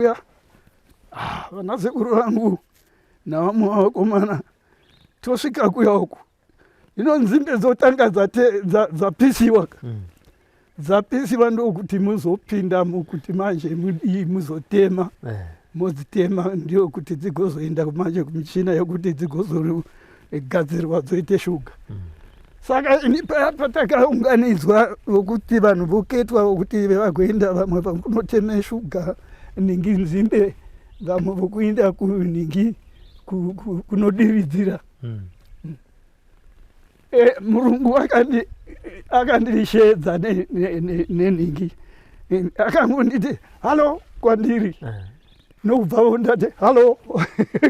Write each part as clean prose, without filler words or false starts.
ya vanasekuru vangu navamwe vakomana tosvika kuya uku ino nzimbe dzotanga dzapisiwa dzapisiwa ndokuti muzopindamo kuti manje muzotema modzitema ndio kuti dzigozoenda manje kumichina yokuti dzigozogadzirwa dzoite shuga. Saka ini patakaunganidzwa vokuti vanhu voketwa vokuti vagoenda vamwe kunoteme shuga ningi nzimbe vamwe vokuenda kuningi kunodiridzira. Murungu akandishedza neningi akangonditi halo kwandiri nokubvawo ndati halo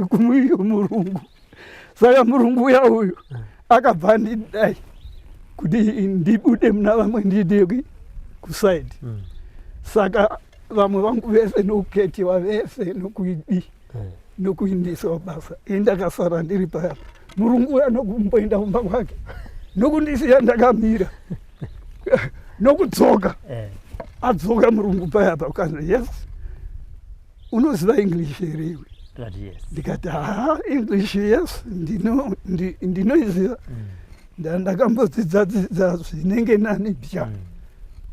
kumuyo murungu. Saka murungu uya uyu akabva ndidai kuti ndibude muna vamwe ndide kusaidi. Saka vamwe vangu vese nokuketiwa vese nokuindiswa basa indakasara ndiri paya. Murungu uya nokumboenda kumba kwake nokundisiya ndakamira nokudzoka adzoka murungu paya apa ukanzi yes unoziva English here iwe? Ndikati English yes ndinoiziva ndakambodzidza zvinenge nani bya.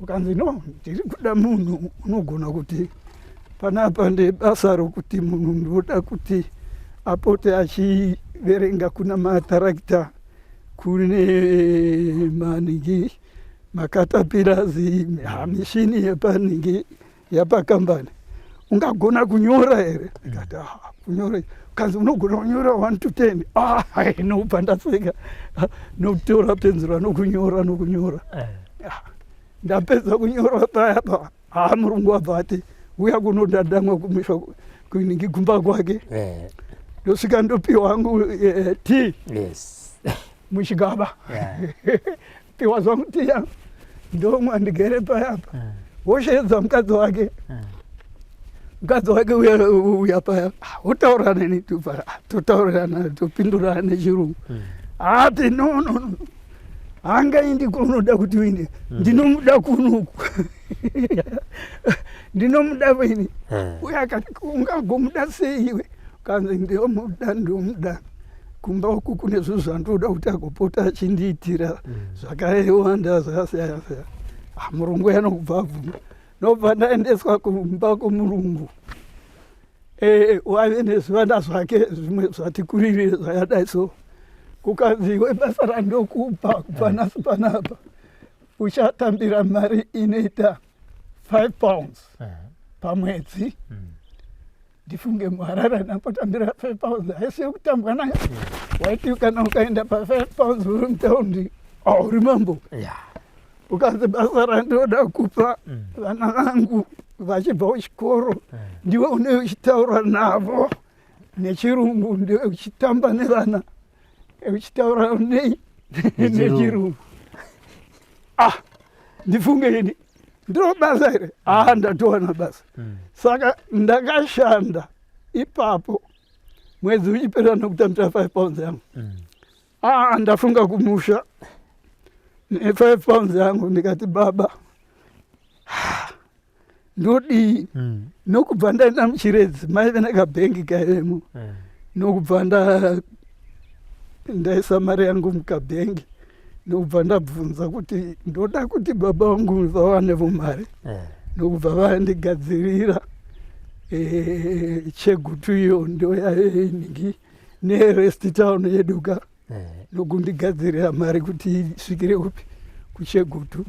Ukanzi no ndiri kuda munhu unogona kuti panapa ndebasa rokuti munhu ndoda kuti apote achiverenga kuna matarakita kune maningi makatapirazi mishini yepaningi yapakambani ungagona kunyora here? Ndikati kunyora. Ukanzi unogona kunyora 1 to 10? Nobva ndaseka nokutora penzura nokunyora. Ndapedza kunyora payapa murungu abva ati uya kunodadamwa kumisha kuningi kumba kwake. Ndosvika ndopiwa hangu tea muchigaba. Piwa zvangu tea yangu ndomwa ndigere payapa. Woshedza mukadzi wake. Mukadzi wake uya paya wotaura neni tupara totaurirana topindurana nechirungu. Ati no hangaindi kunoda kuti uine ndinomuda kunuku ndinomuda ini. Uya akati ungagomuda sei iwe? Kanzi ndomuda kumba uku kune zvinhu zvandoda kuti agopota achindiitira zvakawanda zvakasiyana siyana. Murungu yanokubva abvuma nobva ndaendeswa kumba kwomurungu. Wave nezvivanda zvake zvimwe zvati kurire zvakadai so. Kukanzi iwe basa randokupa kubva nhasi panapa uchatambira mari inoita £5 pamwedzi. Ndifunge muharara napotambira £5 haisi yokutambwa nayo. Waiti kana ukaenda pa£5 uri mutaundi uri mambo. Ukanzi basa randoda kupa vana vangu vachibva kuchikoro ndiwe une uchitaura navo nechirungu, ndiwe uchitamba nevana uchitaura nei nechirungu. Ndifunge ini ndiro basa here? Ndatowana basa. Saka ndakashanda ipapo mwedzi uchipera nokutambira £5 yangu. Ndafunga kumusha ne£5 yangu ndikati baba ndodii nokubva ndaenda muchiredzi maive nekabhengi kairemo nokubva ndaisa mari yangu mukabhengi nokubva ndabvunza kuti ndoda kuti baba vangu vawanevo mari nokubva vandigadzirira chegutu iyo ndoyaningi nerest town yeduka nokundigadzirira mari kuti isvikire kupi kuchegutu.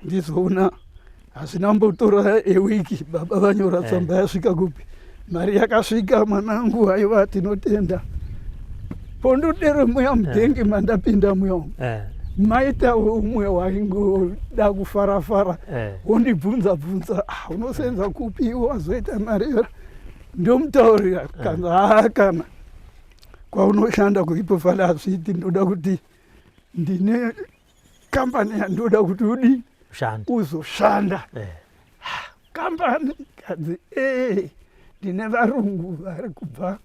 Ndizoona hazvina mbotora ewiki baba vanyora tsamba yasvika kupi mari yakasvika mwanangu aiwa tinotenda. Pondodere muya mudhengi mandapinda muya maita umwe waingoda kufarafara wondibvunza unosenza kupi wazoita mari yora? Ndomutaurira kanza kana kwaunoshanda kuipofala hazviti ndoda kuti ndine kambani yandoda kuti uzoshanda. Kambani kadzi ndine varungu vari kubva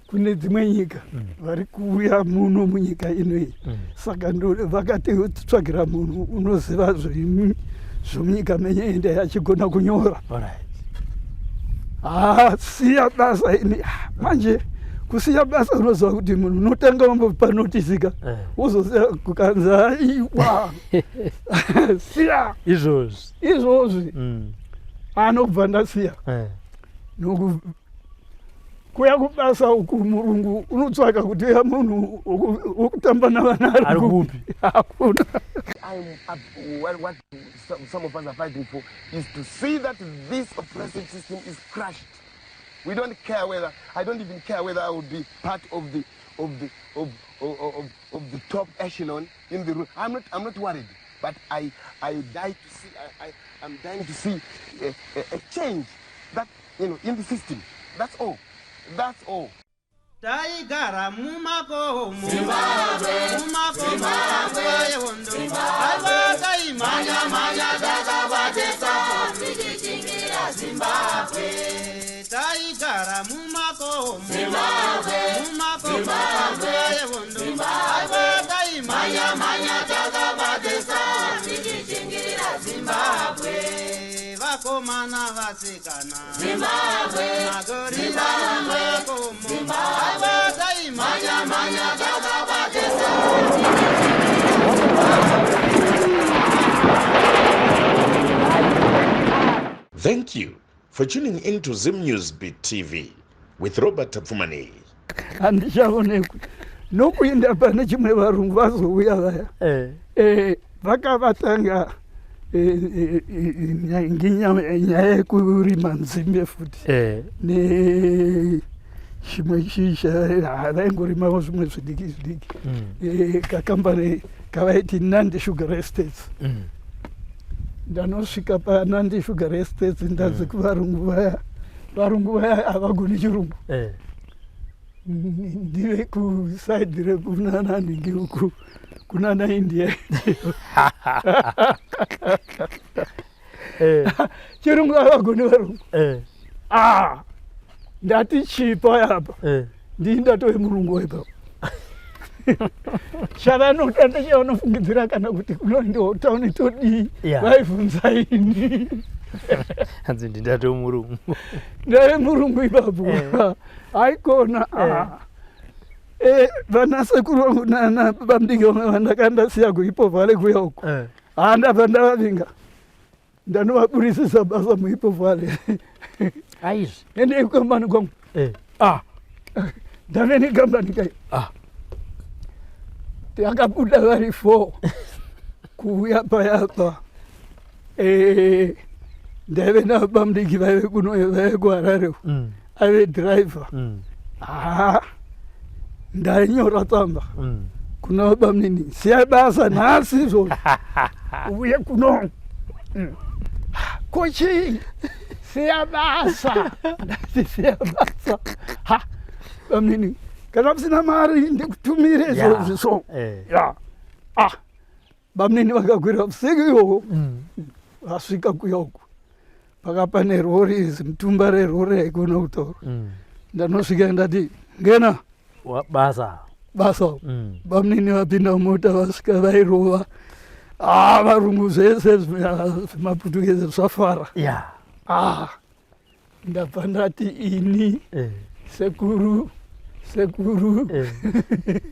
kune dzimwe nyika vari kuuya muno munyika inoyi. Saka vakati tsvagira munhu unoziva zvomunyika menye ende achigona kunyora. siya basa ini manje kusiya basa unoza kuti munhu unotanga mambo panotisika uzoziya kukanza iwa siya izvozvi anobva ndasiya noku kuya kubasa uku murungu unotsvaka kuti munhu wokutamba navana ari kupi hakuna. What some of us are fighting for is to see that this oppressive system is crushed. We don't care whether, I don't even care whether I would be part of the top echelon in the room. I'm not worried, but I'm dying to see a change that, you know, in the system. That's all. That's all. Taigara mumako Zimbabwe Zimbabwe Zimbabwe manya daga batesa Sijichingira Zimbabwe Taigara mumako Zimbabwe Zimbabwe Zimbabwe manya daga batesa Sijichingira Zimbabwe Vakomana vasikana Zimbabwe Zimbabwe Thank you for tuning in to Zim Newsbeat TV with Robert Tafumani. Andishaonekwa nokuenda pane chimwe varungu vazouya vaya vakavatanga nyaya yekurima nzimbe futi chimwe shisha vaingorimawo zvimwe zvidiki zvidiki kakambani kavaiti Nandi Sugar Estates. Ndanosvika paNandi Sugar Estates ndazi kuvarungu vaya havagoni chirungu ndive kusaidi rekunana ndingi uku kunana India chirungu havagoni varungu ndati chipa yapa ndindatove murungu wepa chavanotanda chavanofungidzira kana kuti kuno ndo tauni todii vaivhunza ini hanzi ndindatove murungu ndave murungu ipapo haikona vanasekuru nababamdiki vamwe vandakandasiya kuhipovhale kuya uko handabva ndavavinga ndanovaburisisa basa muhipovhale aizvi ende kambani kwangu ndaveni kambani kai takabuda vari 4 kuuya payapa ndaive navabamdiki vaive kuno vaive kuharare aive dhiraivha ndainyora tsamba kuna vabamnini siya basa nhasi izvozvo uye kuno kochii siya basa ndati siya basa bamnini kana musina mari ndikutumire izvozvi so bamnini vakakwira usiku iwowo vasvika kuya uku pakapa nerori zimutumba rerori haikona kutaura ndanosvika ndati ngena basa bamnini vapinda mota vasvika vairova varungu zvese zvemaputukezi zvafara ndabva ndati ini sekuru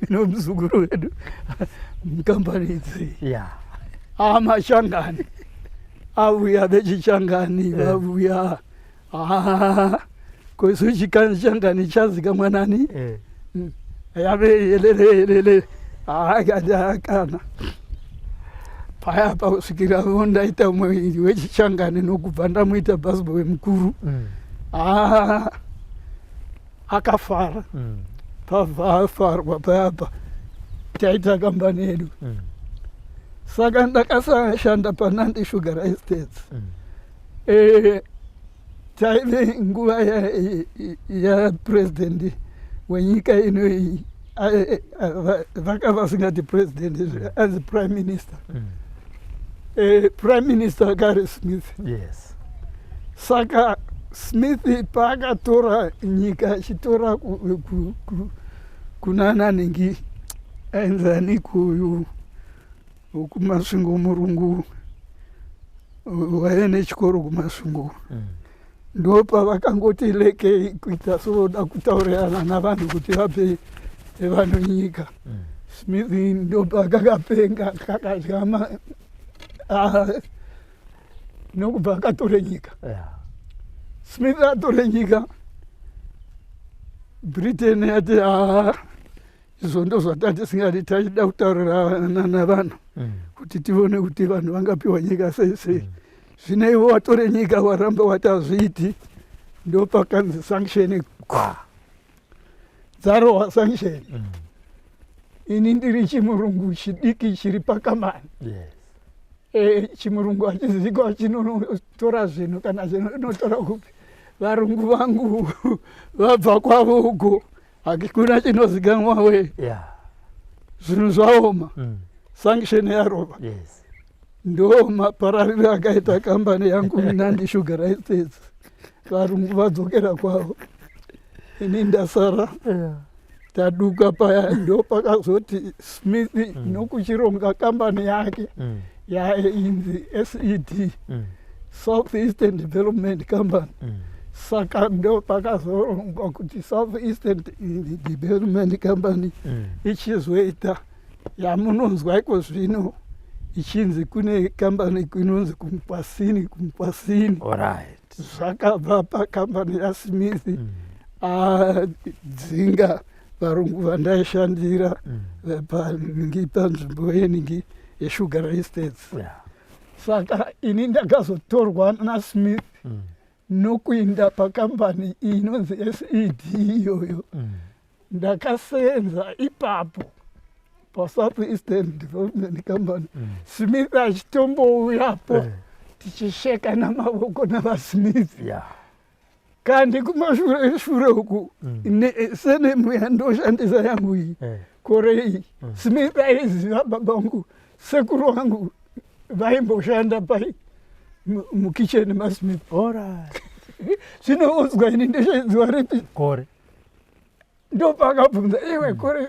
nomuzukuru wedu mukambani idzi mashangani avuya vechichangani vavuya koisu chishangani chazika mwanani yave yelele akana paya pakusvikira ndaita umwe wechichangani nokubva ndamuita bhasiboi mukuru akafara pavafarwa payapa taita kambani yedu saka ndakasashanda paNandi Sugar Estates taive nguva yapurezidendi wenyika inoi vakavasingati president as prime minister prime minister Gary Smith. Saka Smith paakatora nyika achitora kunana ningi enzani kuyu kumasvingo murungu waive nechikoro kumasvingo ndopa vakangoti lekei kuita soda kutaurirana navanhu kuti vape vanhu nyika. Smith ndopa kakapenga kakadyama nokubva akatore nyika. Smith atore nyika, Britain yati izvo ndo zvatati singati tachida kutaurirana navanhu kuti tione kuti vanhu vangapiwa nyika sei sei. Zvino ivo watore nyika waramba watazviti ndopakanzi sanction dzarohwa sanction. Ini ndiri chimurungu chidiki chiri pakamani. Chimurungu hachizivi kwachinotora zvinhu kana zvinotora kupi. Varungu vangu vabva kwavo uko hakuna chinozikanwa we. Zvinhu zvaoma. Sanction yarova. Ndo maparariro akaita kambani yangu Nandi Sugar Estates. Varungu vadzokera kwavo. Ini ndasara. Taduka paya ndo pakazoti Smith nokuchironga kambani yake yainzi SED, South Eastern Development Company. Saka ndo pakazorongwa kuti South Eastern Development Company ichizoita yamunonzwa iko zvino ichinzi kune kambani inonzi Kumupasini. Zvakabva pakambani yaSmith adzinga varungu vandaishandira panzvimbo yeningi yeSugar Estates. Saka ini ndakazotorwa naSmith nokuinda pakambani inonzi SED iyoyo. Ndakasenza ipapo paSouth Eastern Development Company. Smith achitombouyapo tichisheka namavoko navaSmith. Kandi kumashure uku senemu yandoshandisa yangu iyi kore iyi Smith aiziva baba vangu sekuru wangu vaimboshanda pai mukicheni maSmith. Zvinouzwa ini ndezvezuva ripi kore ndopakabvunza iwe kore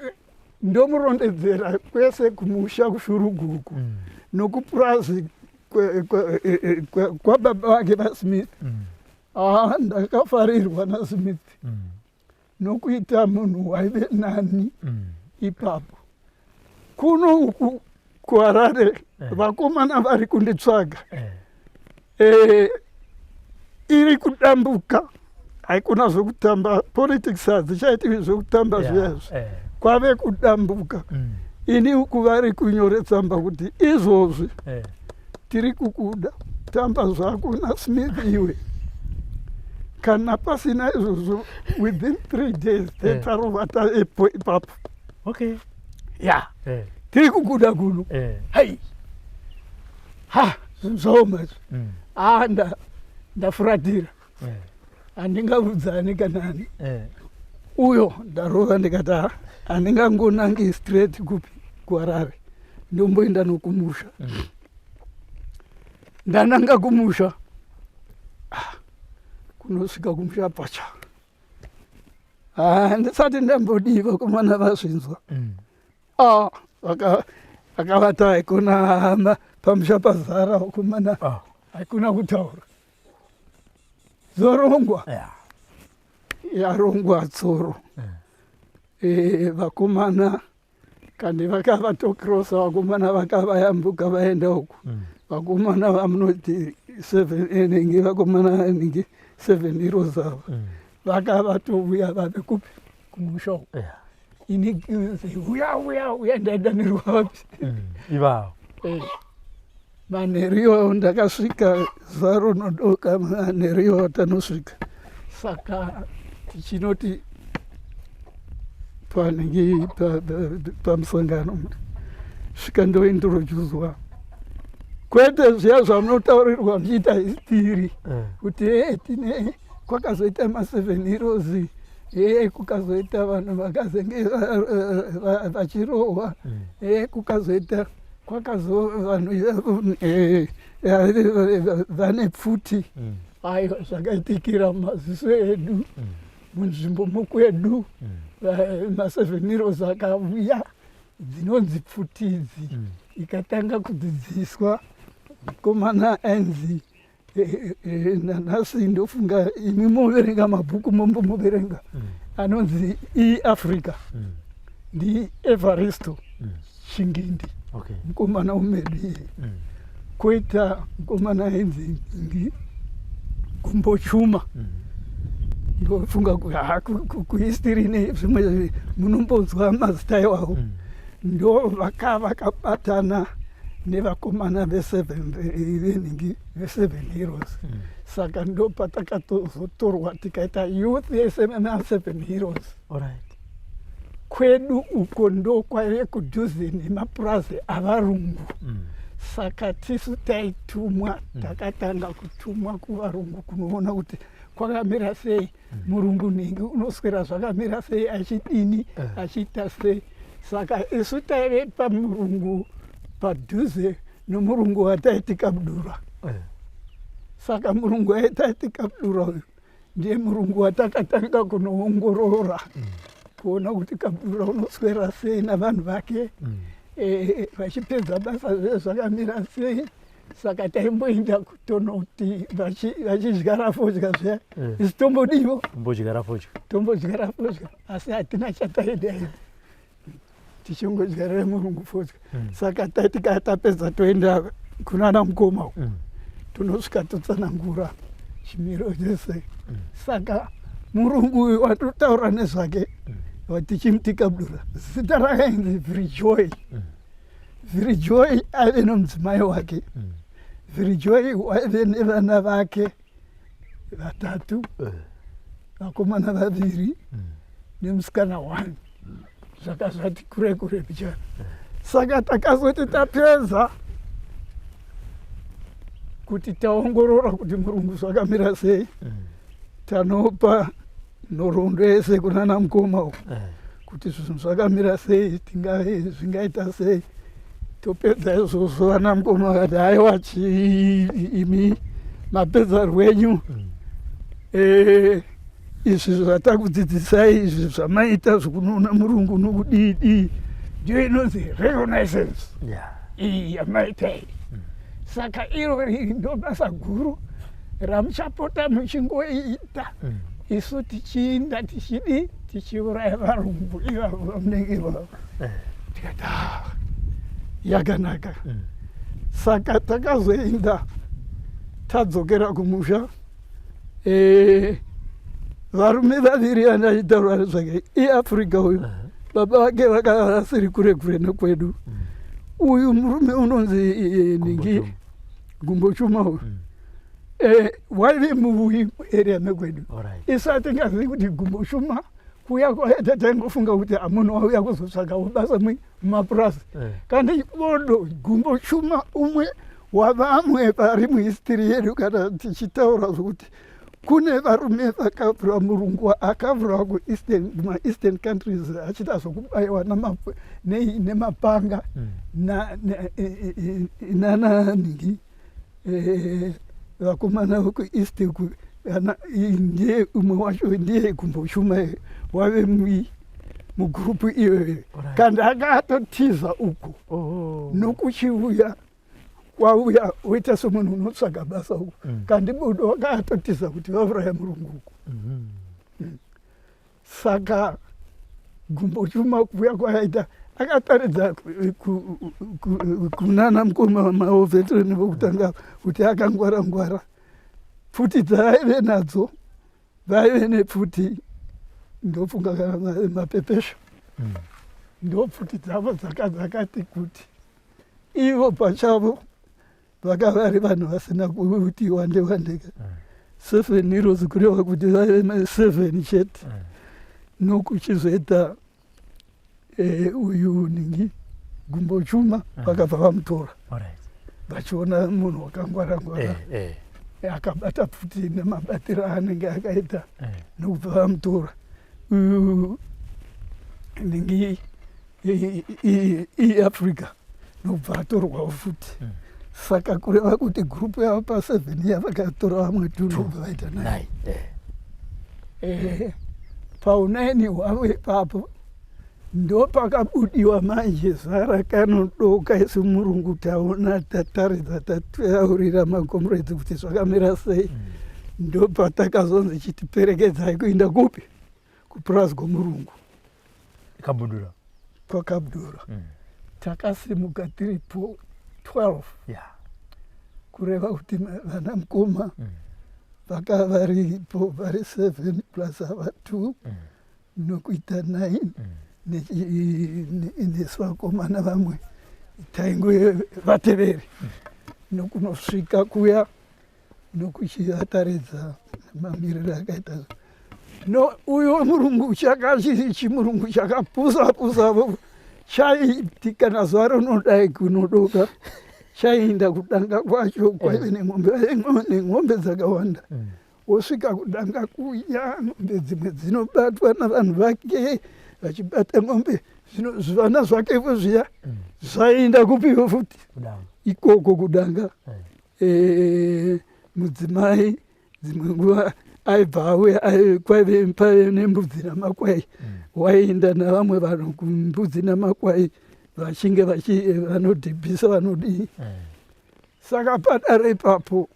ndomurondedzera kwese kumusha kushuruguku nokupurazi kwababa vake vaSmith. Ndakafarirwa naSmith nokuita munhu waive nani ipapo. Kuno uku kuHarare vakomana vari kunditsvaga iri kudambuka, haikuna zvokutamba politics hadzichaitivi zvokutamba zviyazvo, kwave kudambuka. Ini uku vari kunyore tsamba kuti izvozvi tiri kukuda, tamba zvako naSmith iwe. Kana pasina izvozvo within 3 days tetarovata ipapo. Tiri kukuda kuno. Hai zvaoma izvi. Ndafuratira. Handingabudzani kanani. Uyo ndarova ndikati handingangonangi straight kupi kuHarare. Ndomboenda nokumusha. Ndananga kumusha. Kunosvika kumusha pacha. Ndisati ndambodiva kumana vazvinzwa. Akavata haikuna hama pamusha pazara kumana haikuna kutaura. Zorongwa. Yarongwa tsoro. Vakomana kandi vakavatokrosa vakomana vakavayambuka vaenda uku. Vakomana vamunoti 7 enenge vakomana enenge 7 iro zavo. Vakavatouya vave kupi kumusha uku. Ini uya ndaidanirwa vapi. Ivavo. Manherio ndakasvika zaro nodoka manherio atanosvika. Saka tichinoti panenge pamusangano svika ndointroducwa. Kwete zviya zvamunotaurirwa mchiita histiri kuti tine kwakazoita ma7 heroes kukazoita vanhu vakazenge vachirohwa kukazoita vanhu vane pfuti aiwa zvakaitikira mumaziso edu munzvimbo mukwedu. Ma7 heroes akauya dzinonzi pfuti idzi ikatanga kudzidziswa mukomana ainzi nanhasi ndofunga imi moverenga mabhuku mombomoverenga anonzi iAfrica ndiEvaristo Chingindi mukomana umedi koita mukomana ainzi Gumbo Chuma ndofunga kuhistory nezvimwe munombonzwa mazita iwawo ndo vakabatana nevakomana ve7 heroes saka ndo patakatozotorwa tikaita youth ye7 heroes. Kwedu uko ndo kwaive kudhuze nemapurazi avarungu saka tisu taitumwa takatanga kutumwa kuvarungu kunoona kuti kwakamira sei murungu ningi unoswera zvakamira sei achidini achiita sei saka isu taive pamurungu padhuze nomurungu wataiti Kabudura saka murungu aitaiti Kabudura uyu ndiye murungu watakatanga kunoongorora kuona kuti Kabudura unoswera sei navanhu vake vachipedza basa zvezvakamira sei saka taimboenda kutonoti vachidyara fodya zviya isi tombodivo tombodyara fodya asi hatina chataida ivi tichongodyarira murungu fodya saka taitika tapedza toenda kunana mukoma tunosvika totsanangura chimiro chese saka murungu uyu watotaura nezvake watichimuti Kabudura zita rakainzi Virijoy. Virijoy aive nomudzimai wake Virijoy waive nevana vake 3 vakomana 2 nemusikana 1 zvaka zvati kure pichana saka takazoti tapedza kuti taongorora kuti murungu zvakamira sei tanopa nhoroondo yese kunana mukoma kuti zvinhu zvakamira sei zvingaita sei topedza izvozvo vana mukoma vakati haiwa imi mapedza rwenyu izvi zvatakudzidzisai izvi zvamaita zvokunoona murungu nokudii ndio inonzi reconnaissance iyi yamaita iyi saka irori ndo basa guru ramuchapota muchingoita isu tichiinda tichiuraya varungu ivavo vamunenge vavo tikati yakanaka saka takazoenda tadzokera kumusha varume 2 andachitaura nezvake iAfrica uyu baba vake vakava vasiri kure nekwedu uyu murume unonzi ningi Gumbo Chuma uyu waive muvuyi area mekwedu isu atingazivi kuti Gumbo Chuma kuya kwaita taingofunga kuti amunhu wauya kuzotsvakawo basa mumapurasi kandi bodo Gumbo Chuma umwe wavamwe vari muhistory yedu kana tichitaura zvokuti kune varume vakavhura murungu akavhura kueastern countries achita zvokubayiwa nemapanga nananhingi vakomana vekueast ndiye umwe wacho ndiye Gumbo Chuma wave mugurupu iyoyo kandi akatotiza uku nokuchiuya wauya woita semunhu unotsvaga basa uku kandi budo wakatotiza kuti vavuraya murungu uku saka Gumbo Chuma kuuya kwayaita akataridza kunana mukoma maoveterani vokutanga kuti akangwara pfuti dzavaive nadzo vaive nepfuti ndofunga kana mapepesho ndo pfuti dzavo dzakati kuti ivo pachavo vakavari vanhu vasina kuti wandeka 7 heroes kureva kuti vaive 7 chete nokuchizoita uyu ningi Gumbo Chuma vakabva vamutora vachiona munhu wakangwara akabata pfuti nemabatiro anenge akaita nokubva vamutora uyu ningi iAfrica nokubva atorwawo futi saka kureva kuti gurupu yavo pa7 yavakatora vamwe 2 nokubva vaita 9 pa9 hwavo ipapo ndo pakabudiwa manje zara kanodoka isu murungu taona tataridza tataurira makomredzi kuti zvakamira sei. Ndo patakazonzi chitiperekedzai kuenda kupi kupurazi kwemurungu Kabudura. kwakabudura. Takasimuka tiripo 12 kureva kuti vana mukoma vaka varipo vari 7 plus ava 2 nokuita 9 nesu vakomana vamwe tainge vateveri nokunosvika kuya nokuchivataridza mamiriro akaita no uyo murungu chimurungu chakapusa chaiti kana zuva rinodai kunodoka chainda kudanga kwacho kwaive nemombe dzakawanda. Wosvika kudanga kuya mombe dzimwe dzinobatwa navanhu vake vachibata mombe zvivana zvakevo zviya zvaenda kupiwo futi ikoko kudanga. Mudzimai dzimwe nguva aibva auya kwaive pave nembudzi namakwai waenda navamwe vanhu kumbudzi namakwai vachinge vanodhibhisa vanodii. Saka padare ipapo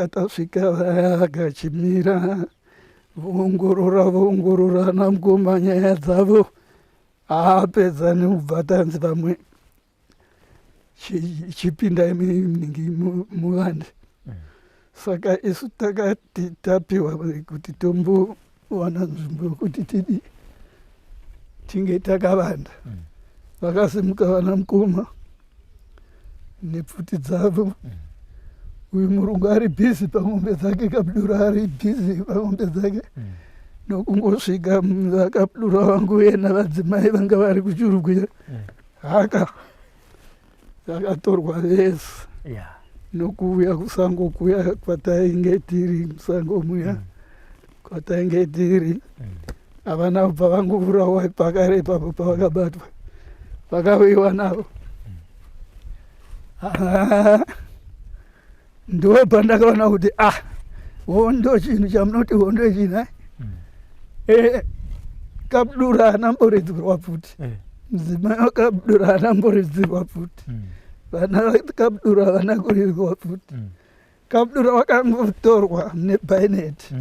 tasvika vakachimira voongorora ana mukoma nyaya dzavo apedza nekubva tanzi vamwe chipinda ningi muvande. Saka isu takati tapiwa kuti tombowana nzvimbo yokuti tidi tinge takavanda. Vakasimuka vana mukoma nepfuti dzavo. Uyu murungu ari bhizi pamombe dzake, Kabudura ari bhizi pamombe dzake. Nokungosvika vakabudura vangu yena vadzimai vanga vari kuchurukira haka vakatorwa vese nokuuya kusango kuya kwatainge tiri musango muya kwatainge tiri. Havana kubva vanguvurawa pakare ipapo pavakabatwa vakawiwa navo. Ndo pandakaona kuti hondo chinhu chamunoti hondo china. Kabudura anamboridzirwa futi, mudzimai wakabudura anamboridzirwa futi, vana vakabudura havana kurirwa futi. Kabudura wakangotorwa nebhaineti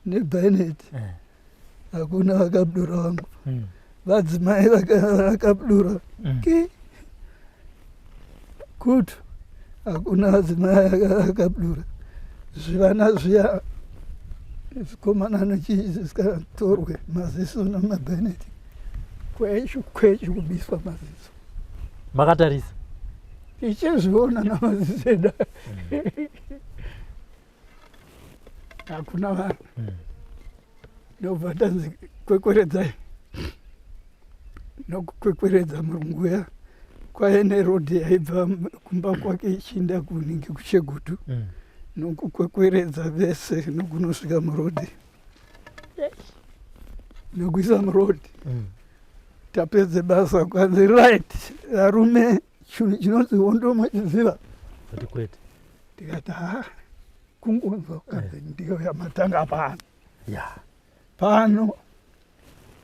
nebhaineti, hakuna vakabudura vangu. Vadzimai vakabudura kutu, hakuna vadzimai vakabudura. Zvivana zviya zvikomana nechizikatorwe maziso namabhaineti kwechu kubiswa maziso. Makatarisa Tichizviona namaziso edu. Hakuna vanhu. Ndobva tanzi kwekweredzai. Nokukwekweredza murungu uya kwaive nerodhi yaibva kumba kwake ichienda kuningi kuChegutu. Nokukwekweredza vese nokunosvika murodhi nokuisa murodhi. Tapedze basa kwanzi right varume chinhu chinonzi hondo machiziva. Tikati kungonzwa kwanzi ndikauya matanga pano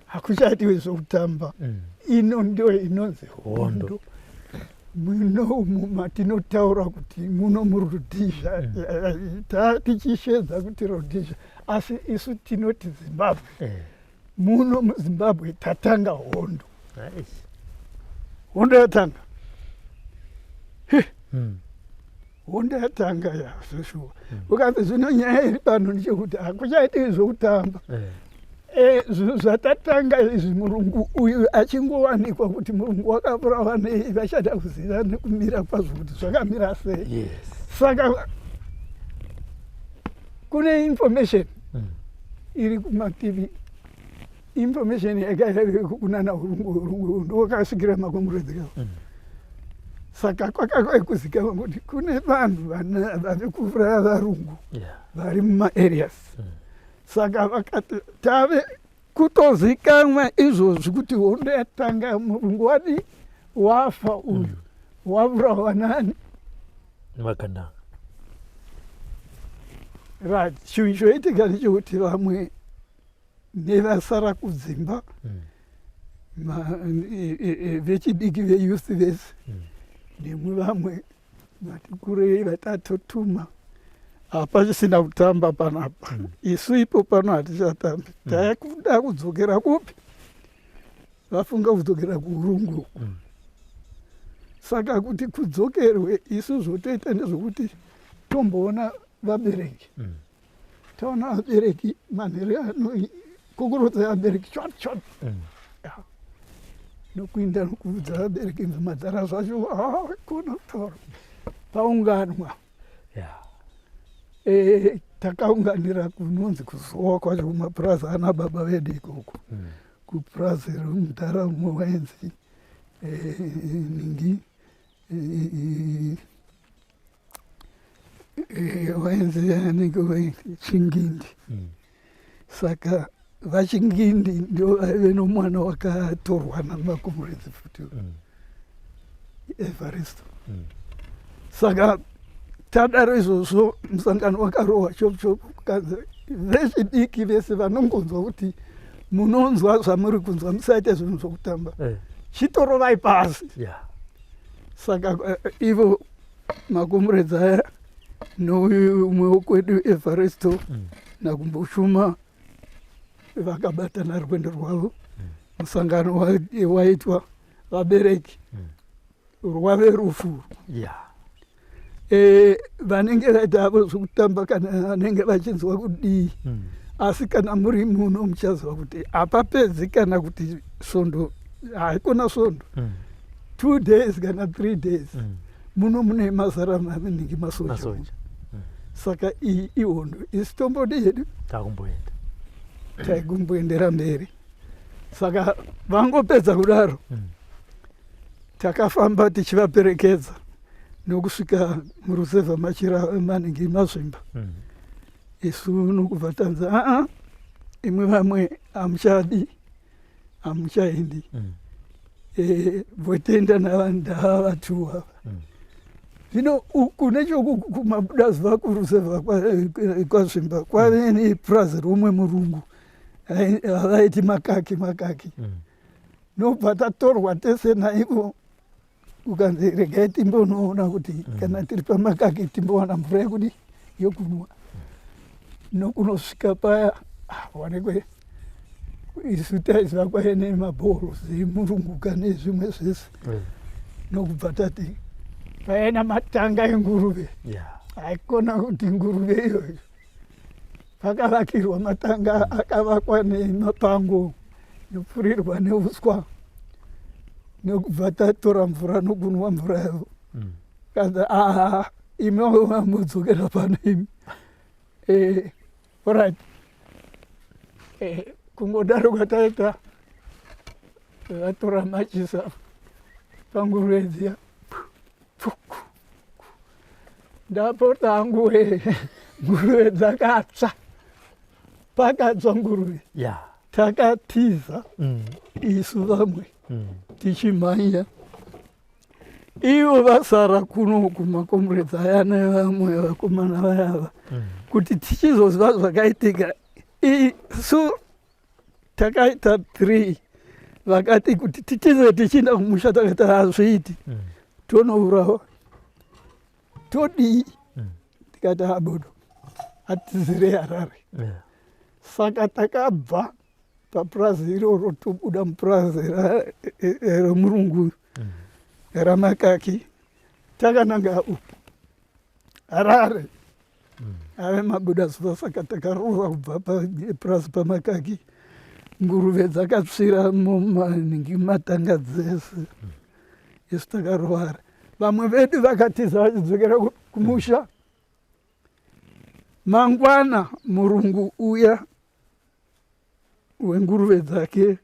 hakuchatiwe zvokutamba. Ino ndio inonzi hondo. Muno umu matinotaura kuti muno muRhodhisia tichishedza kuti Rhodhisia asi isu tinoti Zimbabwe. Muno muZimbabwe tatanga hondo. Hondo yatanga hondo yatanga yazvoshuwa. Ukanzi zvino nyaya iri pano ndechekuti hakuchaitiwi zvokutamba. Zvatatanga izvi murungu uyu achingowanikwa kuti murungu wakavurawa nei vachada kuziva nekumira kwazvo kuti zvakamira sei. Saka kune information iri kumativi, information yakaiva kunana urungu ndokasvikira makomurudzi kavo. Saka kwakakwaye kuzikanwa kuti kune vanhu vari kuvuraya varungu vari mumaareas. Saka vakati tave kutozikanwa izvozvi kuti hondo yatanga murungu wadi wafa uyu wavurawa nani Makandanga. Right, chinhu choitika ndechekuti vamwe nevasara kudzimba vechidiki veyouth vese nemwe vamwe vati kurei vatatotuma hapachisina kutamba panapa. Isu ipo pano hatichatambi. Takuda kudzokera kupi? Vafunga kudzokera kuurungu. Saka kuti kudzokerwe isu zvotoita ndezvokuti tomboona vabereki. Taona vabereki manhere anokokorodza vabereki chot. Nokuinda nokuudza vabereki madzara zvacho kona kutaura paunganwa. Takaunganira kunonzi kuzowa kwacho kumapurazi ana baba vedu ikoko. Kupurazi remudhara umwe wainzi ningi wainzi anenge Chingindi. Saka vaChingindi ndio vaive nomwana wakatorwa namakomoredzi futi Evaristo. Saka tadaro izvozvo musangano wakarohwa chop kanzi vechidiki vese vanongonzwa kuti munonzwa zvamuri kunzwa musaite zvinhu zvokutamba chitorovai pasi. Saka ivo makomoredzi aya noumwe wokwedu Evaristo nakumboshuma vakabatana rwendo rwavo. Musangano waitwa vabereki rwave rufu. Vanenge vaita avo zvokutamba kana vanenge vachinzwa kudii, asi kana muri muno muchaziva kuti hapapedzi kana kuti svondo haikona svondo 2 days kana 3 days muno mune mazara maningi masoja. Saka iyi ihondo isi tombodi yedu taigumboendera mberi. Saka vangopedza kudaro takafamba tichivaperekedza nokusvika murusevha machira maningi mazvimba. Isu nokubva tanza imwe vamwe hamuchadi hamuchaendi votoenda navandaa vatu ava. Zvino uku nechokuku kumabuda zuva kurusevha kwazvimba kwave nepurazi romwe murungu vaiti makaki. Nobva tatorwa tese naivo ukanzi regai timbonoona kuti kana tiri pamakaki timbowana mvura yekudi yokunwa. Nokunosvika paya wanekwe isu taiziva kwaine mabhorozi murunguka nezvimwe zvese. Nokubva tati paina matanga enguruve. Haikona kuti nguruve iyoyo. Pakavakirwa matanga akavakwa nemapango nopfurirwa neuswa. Nokubva tatora mvura nokunwa mvura yavo. Kanza imi mudzokera pano imi. Alright. Kungodaro kwataita vatora machisa panguruve dziya. Ndapota hangu nguruve dzakatsva. Pakatsva nguruve. Takatiza isu vamwe tichimhanya. Ivo vasara kuno kumakomoredzi aya nevamwe vakomana vayava kuti tichizoziva zvakaitika. Isu takaita 3 vakati kuti tichize tichinda kumusha takati hazviiti tonourawa todii. Tikati abodo hatizirei Harare. Saka takabva papurazi iroro tobuda mupurazi remurungu ramakaki takananga uku Harare. Ave mabuda zuva saka takarova kubva papurazi pamakaki. Nguruve dzakatsvira maningi matanga dzese. Isu takarova. Vamwe vedu vakatiza vachidzokera kumusha. Mangwana murungu uya wenguruve dzake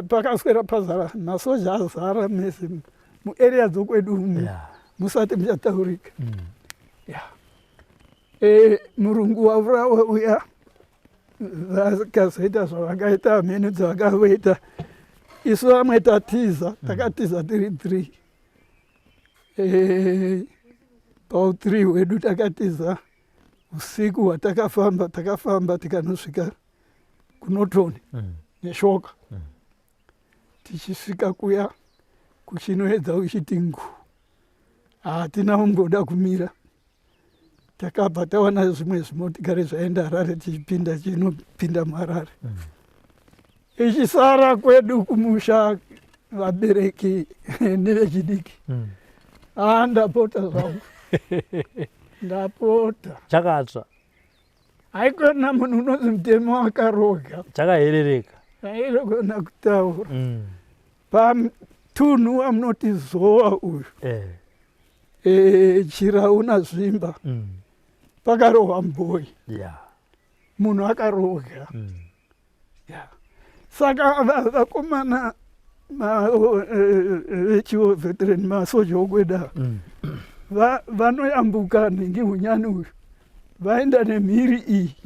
pakaswera pazara masoja azara mese muarea dzokwedu umu musati muchataurika. Murungu waurawa uya vakazoita zvavakaita mhenu dzavakavoita. Isu vamwe tatiza takatiza tiri 3 pau 3 wedu takatiza usiku watakafamba tikanosvika kunotoni neshoka tichisvika kuya kuchinoedza uchiti ngu hatina ungoda kumira. Takabva tawana zvimwe zvimotikari zvaenda Harare tichipinda chinopinda muHarare. Ichisara kwedu kumusha vabereki nevechidiki. Ndapota zvangu. Ndapota. Chakatsva. Haikona munhu unonzi mutemo akaroga. Chakaherereka. Hairogona kutaura. Patunhu wamunoti Zowa uyu. Chirauna Zvimba. Pakarohwa mboi. Munhu akaroga. Saka vakomana vechiwo veteran masoja okweda vanoyambuka nhingi Hunyani uyu vaenda nemhiri iyi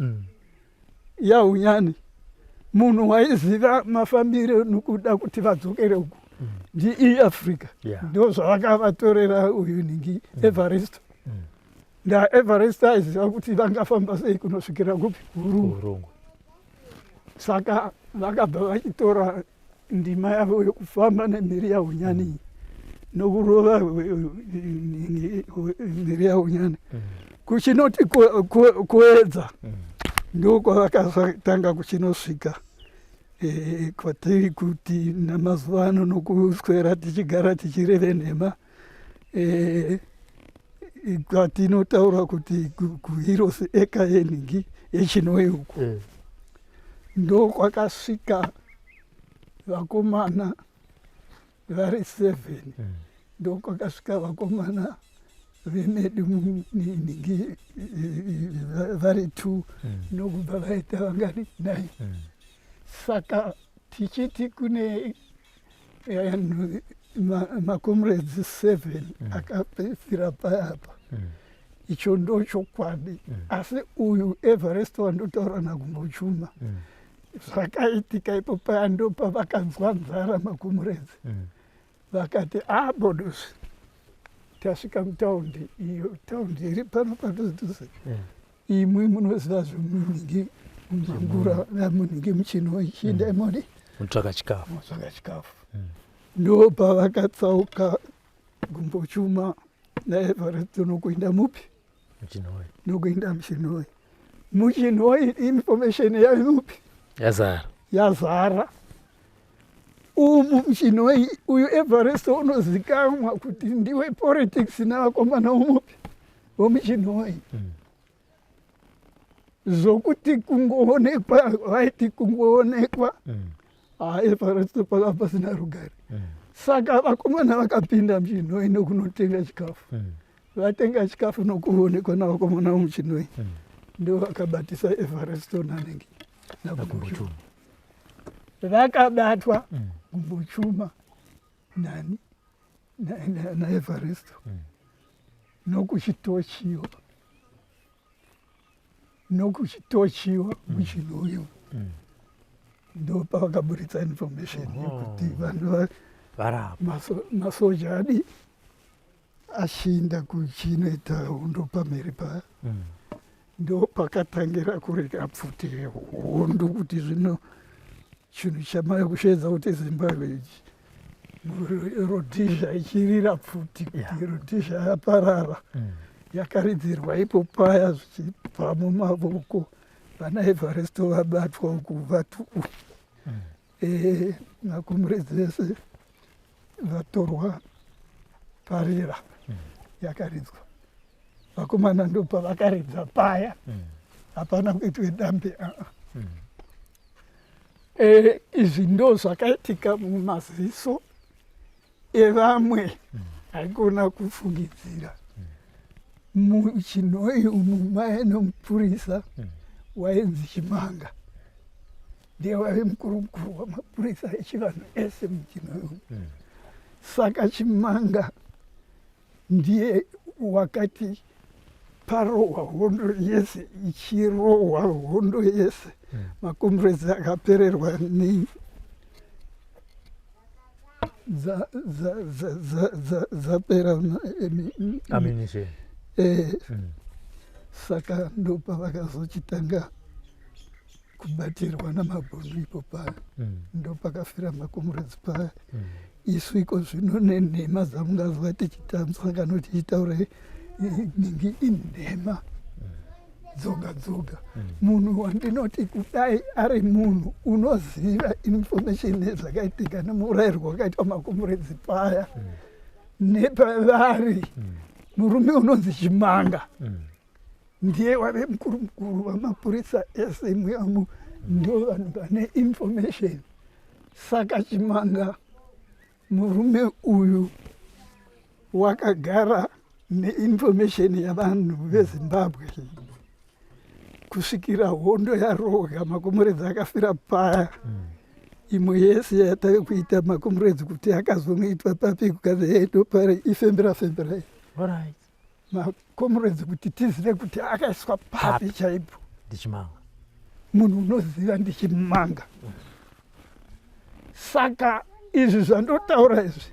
yaHunyani. Munhu waiziva mafambiro nokuda kuti vadzokere uku ndiAfrica. Ndo zvavakavatorera uyu nhingi Evaristo. NdaEvaristo aiziva kuti vangafamba sei kunosvikira kupi Urungu. Saka vakabva vachitora ndima yavo yokufamba nemhiri yaHunyani nokurova mhiri yaHunyani kuchinoti kuedza ndokwavakatanga kuchinosvika kwatiri kuti namazuva ano nokuswera tichigara tichireve nhema kwatinotaura kuti kuHirosi eka yenhingi yeChinoi uku ndokwakasvika vakomana vari 7 ndokwakasvika vakomana vemedu ningi vari 2 nokubva vaita vangani 9. Saka tichiti kune macomrades 7 akapedzisira payapa. Icho ndo chokwadi. Asi uyu Evaristo wandotaura nakumbochuma zvakaitika ipo paya ndo pavakanzwa nzara macomrades vakati bodosi tasvika mutaundi iyo taundi iri pano padhuze imwe munoziva zvemunhingi mungura namunhingi muChinoi chiendai modi mutsvaka chikafu ndo pavakatsauka Gumbochuma naEvaristo nokuenda mupi nokuenda muChinoi. MuChinoi information yamupi yazara umu muChinoi. Uyu Evaristo unozikamwa kuti ndiwe politics navakomana vomupi vomuChinoi. Zokuti kungoonekwa vaiti kungoonekwa Evaristo paka pasina rugare. Saka vakomana vakapinda muChinoi nokunotenga chikafu. Vatenga chikafu nokuonekwa navakomana vomuChinoi ndo vakabatisa Evaristo nanengi naGumbochuma. Vakabatwa Gumbochuma nani naEvaristo nokuchitochiwa muChinoi ndo pavakaburitsa information yekuti vanhu masoja adi ashinda kuchinoita hondo pamhiri paya. Ndo pakatangira kurega pfuti rehondo kuti zvino chinhu chamaya kusvedza kuti Zimbabwe Rhodesia ichirira pfuti kuti Rhodesia yaparara yakaridzirwa ipo paya zvichibva mumavoko vana Evaristo vabatwa uku vatu macomrades ese vatorwa parira yakaridzwa. Vakomana ndo pavakaridza paya hapana kuitwe dambe. Izvi ndo zvakaitika mumaziso evamwe haikona kufungidzira. MuChinoi umu mae nomupurisa wainzi Chimanga ndiye waive mukurukuru wamapurisa echivanhu ese muChinoi umu. Saka Chimanga ndiye wakati parohwa hondo yese ichirohwa hondo yese macomrades akapererwa ni zapera ammunition. Saka ndo pavakazochitanga kubatirwa namabhonu ipo paya. Ndo pakafira makomuredzi paya. Isu iko zvino nenhema dzamungazwa tichitamsangano tichitaura ningi inhema dzoga dzoga. Munhu wandinoti kudai ari munhu unoziva information nezvakaitika nemurayirwo wakaitwa makomuredzi paya nepavari murume unonzi Chimanga ndiye wave mukuru wamapurisa ese muyamu, ndo vanhu vane information. Saka Chimanga murume uyu wakagara neinformation yavanhu veZimbabwe kusvikira hondo yarohwa makomuredzi akafira paya. Imwe yese yatave kuita makomuredzi kuti akazomuitwa papi kukazi ndo pari ifembera makomuredzi kuti tizive kuti akaiswa papi chaipo. Ndichimanga Munhu unoziva ndiChimanga. Saka izvi zvandotaura izvi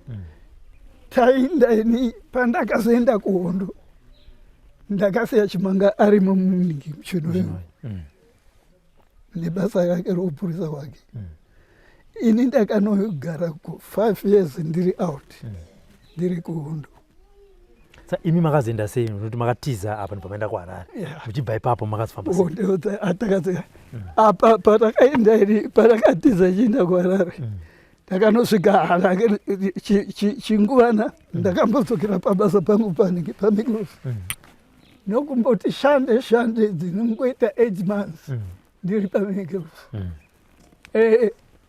tainda ini pandakazoenda kuhondo ndakasiya Chimanga arimo muningi muchinoyo nebasa rake roupurisa wake. Ini ndakanogara ku 5 years ndiri out ndiri kuhondo. Sa imi makazoenda sei kuti makatiza apa pamaenda kuHarare muchibva ipapo makazofamba sei? Hondo atakazi apa patakaenda ini patakatiza chienda kuHarare ndakanosvika Harare chinguvana ndakambodzokera pabasa pangu panenge paMiklosi. Nokumboti shande dzinongoita 8 months ndiri paMiklosi.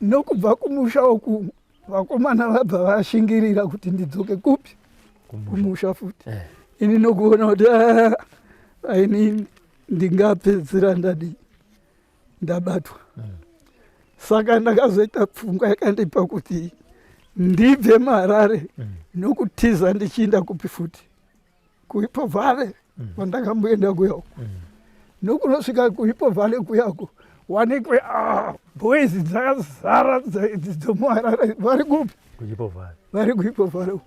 Nokubva kumusha uku vakomana vabva vashingirira kuti ndidzoke kupi kumusha futi. Ini nokuona kuti ini ndingapedzisira ndabatwa. Saka ndakazoita pfungwa yakandipa kuti ndibve muHarare nokutiza ndichienda kupi futi kuIpo Valley kwandakamboenda kuyako. Nokunosvika kuIpo Valley kuyako wanikwe boys dzakazara dzomuHarare vari kupi vari kuIpo Valley.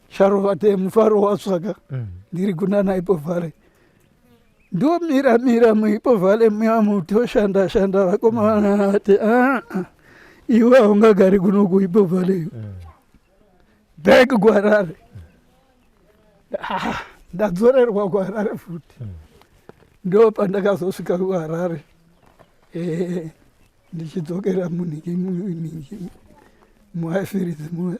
Sharovate mufaro watsvaka ndiri kunana Ipo Valley. Ndo mira muIpo Valley muyamu toshanda vakomana vati iwe haungagari kuno kuIpo Valley back kuHarare. Ndadzorerwa kuHarare futi. Ndo pandakazosvika kuHarare ndichidzokera muningi muHighfields muya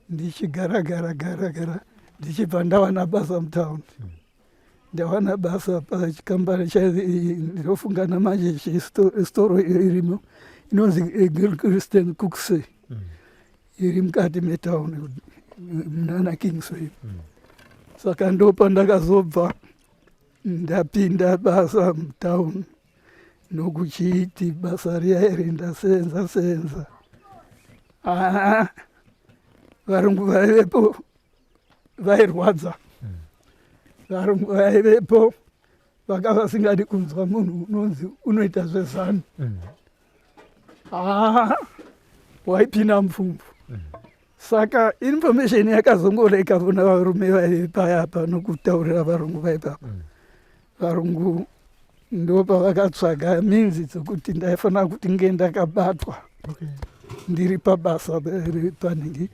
ndichigara ndichibva ndawana basa mutown. Ndawana basa pachikambani ndinofungana manje chistoro irimo inonzi Gilchristen Cooksey iri mukati metown munana Kingsway. Saka ndo pandakazobva ndapinda basa mutown nokuchiti basa riya iri ndasenza. Varungu vaivepo vairwadza. Varungu vaivepo vakavasingadi kunzwa munhu unonzi unoita zvezano. Waipinda mupfumvu. Saka information yakazongoreka kuna varume vaipayapa nokutaurira varungu vaipapa. Varungu ndo pavakatsvaga minzi dzokuti ndaifanira kuti nge ndakabatwa ndiri pabasa panhingi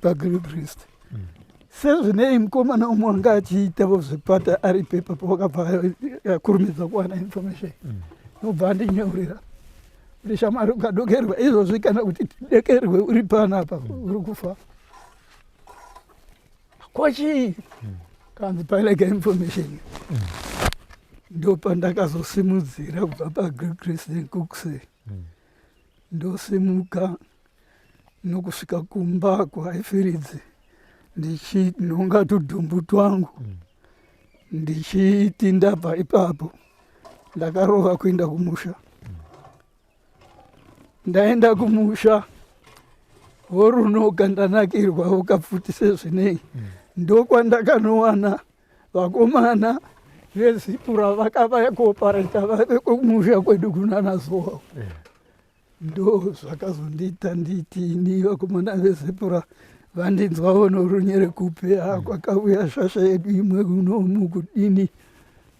paGilchrist. Sezvinei mukomana umwe wanga achiitawo zvepata ari pepa pawakabva akurumidza kuwana information. Nobva andinyaurira kuti shamwari ukadokerwa izvozvi kana kuti tidekerwe uri panapa uri kufa. Kwachii kanzi paileka information. Ndo pandakazosimudzira kubva paGilchristen Cooksey. Ndosimuka nokusvika kumba kuHighfields ndichinonga tudhumbu twangu ndichiti ndabva ipapo ndakarova kuenda kumusha. Ndaenda kumusha worunoka ndanakirwa ukapfuti sezvinei ndokwandakanowana vakomana veZipura vakavakopareta vave kumusha kwedu kunana Zowa. Ndo zvakazondiita nditi ini vakomana veZipura vandinzwawo norunyere kupe kwakauya shasha yedu imwe unomu kudini,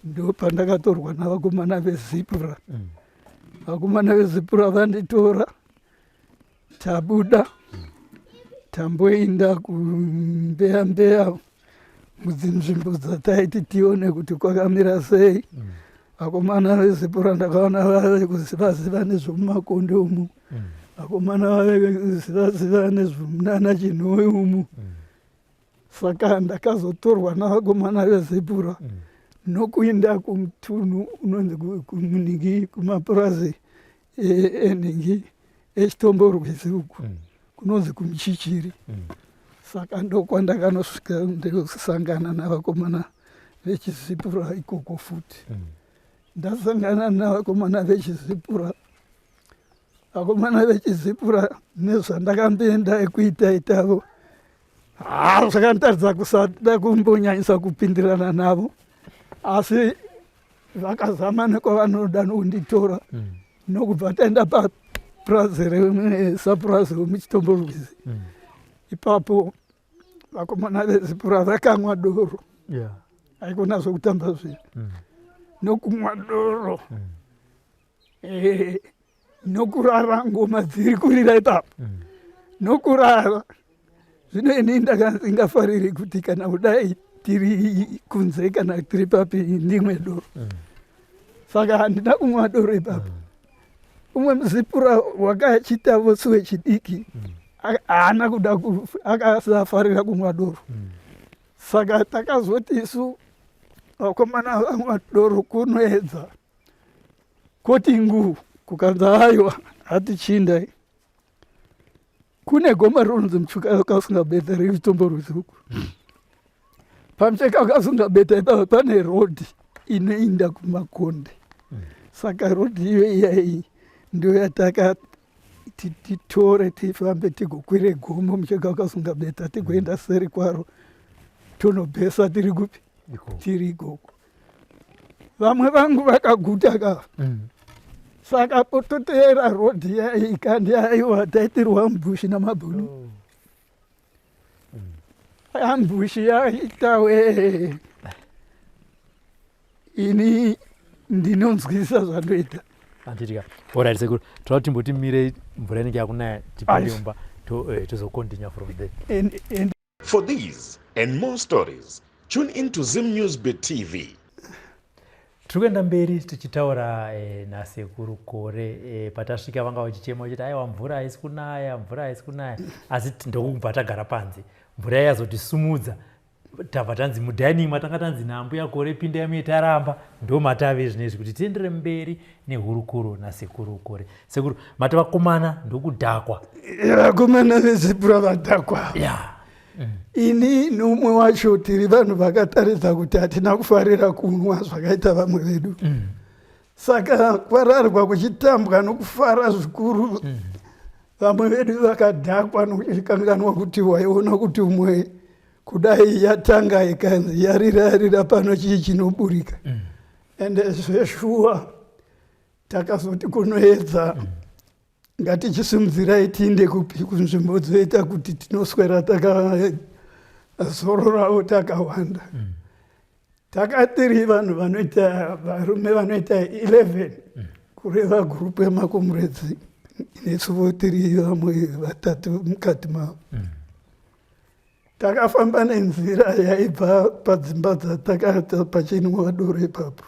ndo pandakatorwa navakomana veZipura. Vakomana veZipura vanditora tabuda tamboenda kumbeya mudzinzvimbo dzataiti tione kuti kwakamira sei. Vakomana veZipura ndakaona vave kuziva nezvomumakonde umu, vakomana vave kuziva nezvomunana Chinhowe umu. Saka ndakazotorwa navakomana veZipura nokuenda kumutunhu unonzi kumunhingi kumapurazi enhingi echitomborwizi uku kunonzi kumuchichiri. Saka ndokwandakanosvika ndosangana navakomana vechiZipura ikoko futi. Ndasangana navakomana vechiZipura, vakomana vechiZipura nezvandakamboenda ekuita itavo zvakantaridza kusada kumbonyanyisa kupindirana navo, asi vakazama nekwavanoda nokunditora nokubva taenda papurazi resapurazi remuchitomborwizi. Ipapo vakomana veZipura vakamwa doro, haikona zvokutamba zvinhu, nokumwa doro nokurara ngoma dziri kurira ipapo nokurara. Zvino ini ndakangafariri kuti kana kudai tiri kunze kana tiri papi ndimwe doro. Saka handina kumwa doro ipapo. Umwe muZipura wakachita vosu wechidiki haana kuda akasafarira kumwa doro. Saka takazoti isu vakomana vamwa doro kunoedza koti nguu kukanza haiwa hati chindai kune goma rononzi Muchuka wakasungabeta riri Chitomborwizi uku. Pamucheka wakasungabeta ipapo pane rodhi inoenda kumakonde. Saka rodhi iyo iyai ndio yatakati titore tifambe tigokwire gomo Mucheka wakasungabeta tigoenda seri kwaro tonobhesa tiri kupi tiri ikoko. Vamwe vangu vakaguta kava. Saka pototeera rodhi yai kandi aiwa taitirwa Ambushi namabhunu. Ambushi yaitawe ini ndinonzwisisa zvandoita. Anditika. Alright, sekuru. Toda timboti mire mvura inenge yakunaya tipayomba tozokontinue from there. For these and more stories, tune into Zim News Beat TV. Tikuenda mberi tichitaura nasekuru Kore patasvika vanga vachichema vachiti aiwa mvura haisi kunaya, asi ndokubva tagara panze. Mvura yazotisumudza tabva tanzi mudhaini matanga tanzi nambuya Kore pindai muitaramba, ndo matave zvinezvi kuti tiendere mberi nehurukuro nasekuru Kore. Sekuru, mati vakomana ndokudhakwa. Vakomana veZipura vadhakwa. Ini nomwe wacho tiri vanhu vakataridza kuti hatina kufarira kunwa zvakaita vamwe vedu. Saka kwararwa kuchitambwa nokufara zvikuru. Vamwe vedu vakadhakwa nokuchikanganwa kuti waiona kuti umwe kudai yatanga ikanzi yarira pano chii chinoburika. Ende zveshuwa takazoti kunoedza ngatichisumudzirai tiinde kunzvimbo dzoita kuti tinoswera takazororawo takawanda. Takatiri vanhu vanoita varume vanoita 11 kureva gurupu yemakomuredzi nesuvo tiri vamwe vatatu mukati mavo. Takafamba nenzira yaibva padzimba dzatakata pachinwa doro ipapo.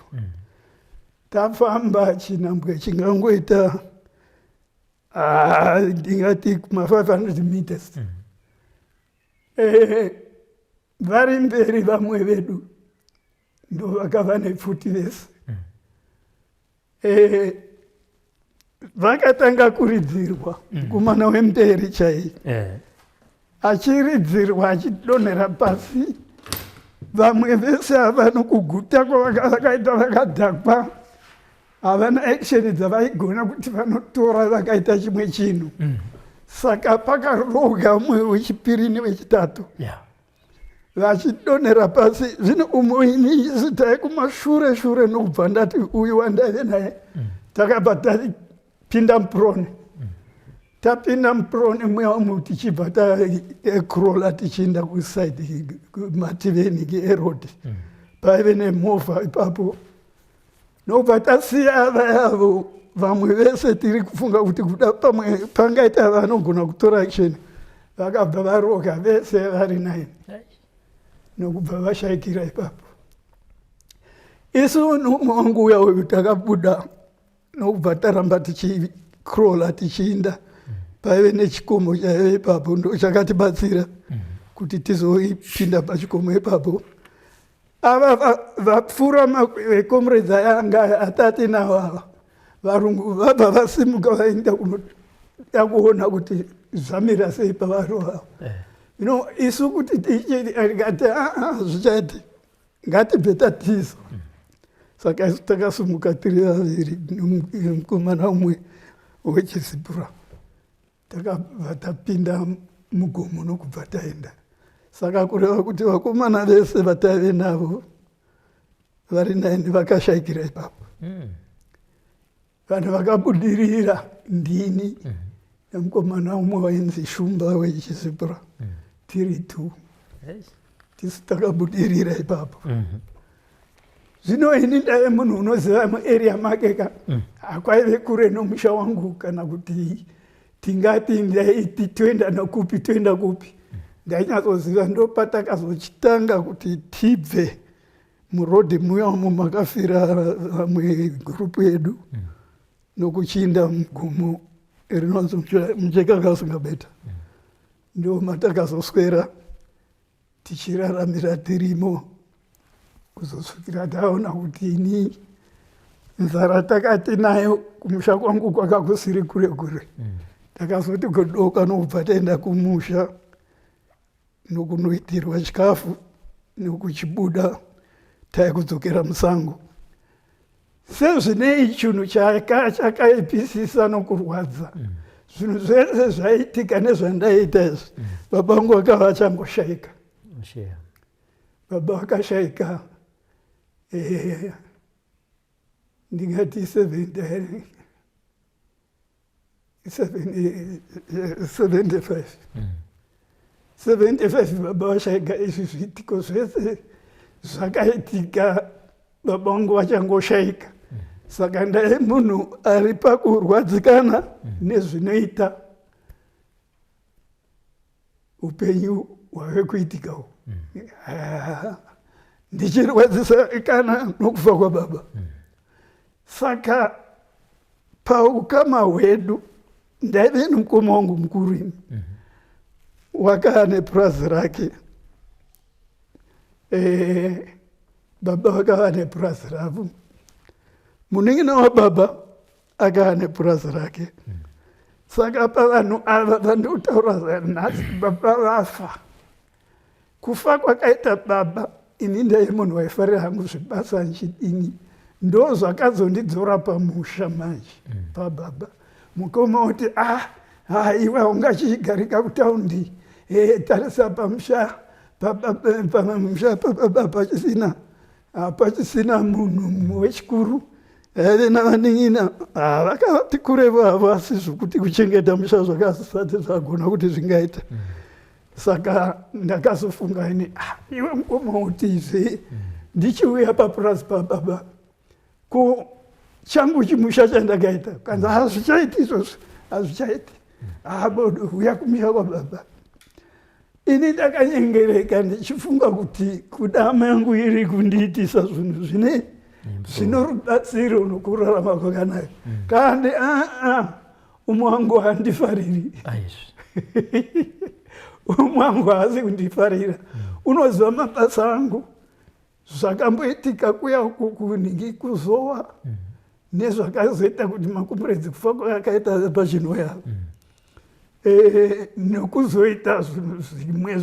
Tafamba chinhambwe chingangoita ndingati kuma 500 meters. Vari mberi vamwe vedu ndo vakava nepfuti vese. Vakatanga kuridzirwa mukomana wemberi chai. Achiridzirwa achidonhera pasi. Vamwe vese havana kuguta kwavakaita vakadhakwa. Havana action dzavaigona kuti vanotora vakaita chimwe chinhu. Saka pakaroga umwe wechipiri newechitatu. Vachidonhera pasi. Zvino umwe ini taikumashure nokubva ndati uyu wandaive naye takabva tapinda mupuroni. tapinda muproni muyamo tichibva taekrola tichienda kusaidi mativeni erodi paive nemovha ipapo nobva tasiya vayavo vamwe vese tiri kufunga kuti kuda pamwe pangaita vanogona kutora action vakabva varoga vese vari 9 nokubva vashayikira ipapo. Isu nomuwangu uya uyu takabuda nokubva taramba tichikrola tichiinda paive nechikomo chaive ipapo ndo chakatibatsira kuti tizoipinda pachikomo ipapo. Ava vapfura vecomrades ayanga atati nawo varungu vabva vasimuka vaenda kuona kuti zvamira sei pavari vavo. Isu kuti tikati zvichaiti ngatibve tatiza. Saka isu takasimuka tiri vaviri nomukomana umwe wechiZipura takabva tapinda mugomo nokubva taenda. Saka kureva kuti vakomana vese vataive navo vari 9 vakashayikira ipapo. Vanhu vakabudirira ndini nemukomana umwe wainzi Shumba wechiZipura tiri 2 tisu takabudirira ipapo. Zvino ini ndaive munhu unoziva muarea make ka hakwaive kure nomusha wangu kana kuti tingati ndaiti toenda nokupi toenda kupi. Ndainyatsoziva ndopatakazochitanga kuti tibve murodhi muyamo makafira vamwe gurupu yedu nokuchiinda mugomo rinonzi Mujeka Kasungabeta. Ndo matakazoswera tichiraramira tirimo kuzosvikira taona kuti ini nzara takati nayo kumusha kwangu kwakakusiri kure kure. Takazoti godoka nokubva taenda kumusha nokunoitirwa chikafu nokuchibuda taikudzokera musango. Sezvinei chinhu chakaipisisa nokurwadza zvinhu zvese zvaitika nezvandaita izvi baba vangu vakava vachangoshayika. Baba vakashayika ndingati 75 baba vashayika. Izvi zviitiko zvese zvakaitika baba vangu vachangoshayika. Saka ndaive munhu ari pakurwadzikana nezvinoita upenyu hwave kuitikawo. Ndichirwadzisakana nokufa kwababa. Saka paukama hwedu ndaive nomukoma wangu mukuru ini wakaa nepurazi rake. Baba vakava nepurazi ravo. Munin'ina wababa akava nepurazi rake. Saka pavanhu ava vandotaura nhasi baba vafa. Kufa kwakaita baba ini ndaive munhu waifarira hangu zvibasa nchidini ndo zvakazondidzora pamusha manje pababa. Mukoma uti iwe haungachigarika kutaundi tarisa pamusha pababa pachisina munhu wechikuru aive navanin'ina vakavati kure vavo asi zvokuti kuchengeta musha zvakasati zvagona kuti zvingaita. Saka ndakazofunga ini iwe mukoma uti izve ndichiuya papurazi pababa ko changu chimusha chandakaita kanzi hazvichaiti izvozvo hazvichaiti bodo uya kumusha kwababa. Ini ndakanyengereka ndichifunga kuti kudama yangu iri kundiitisa zvinhu zvine zvinorubatsiro nokurarama kwakanaka kandi umwe wangu handifariri. Umwe wangu haasi kundifarira. Unoziva mabasa angu zvakamboitika kuya uku ndikuzowa nezvakazoita kuti makomredzi kufa kwakaita pachinoya. Nokuzoita zvimwe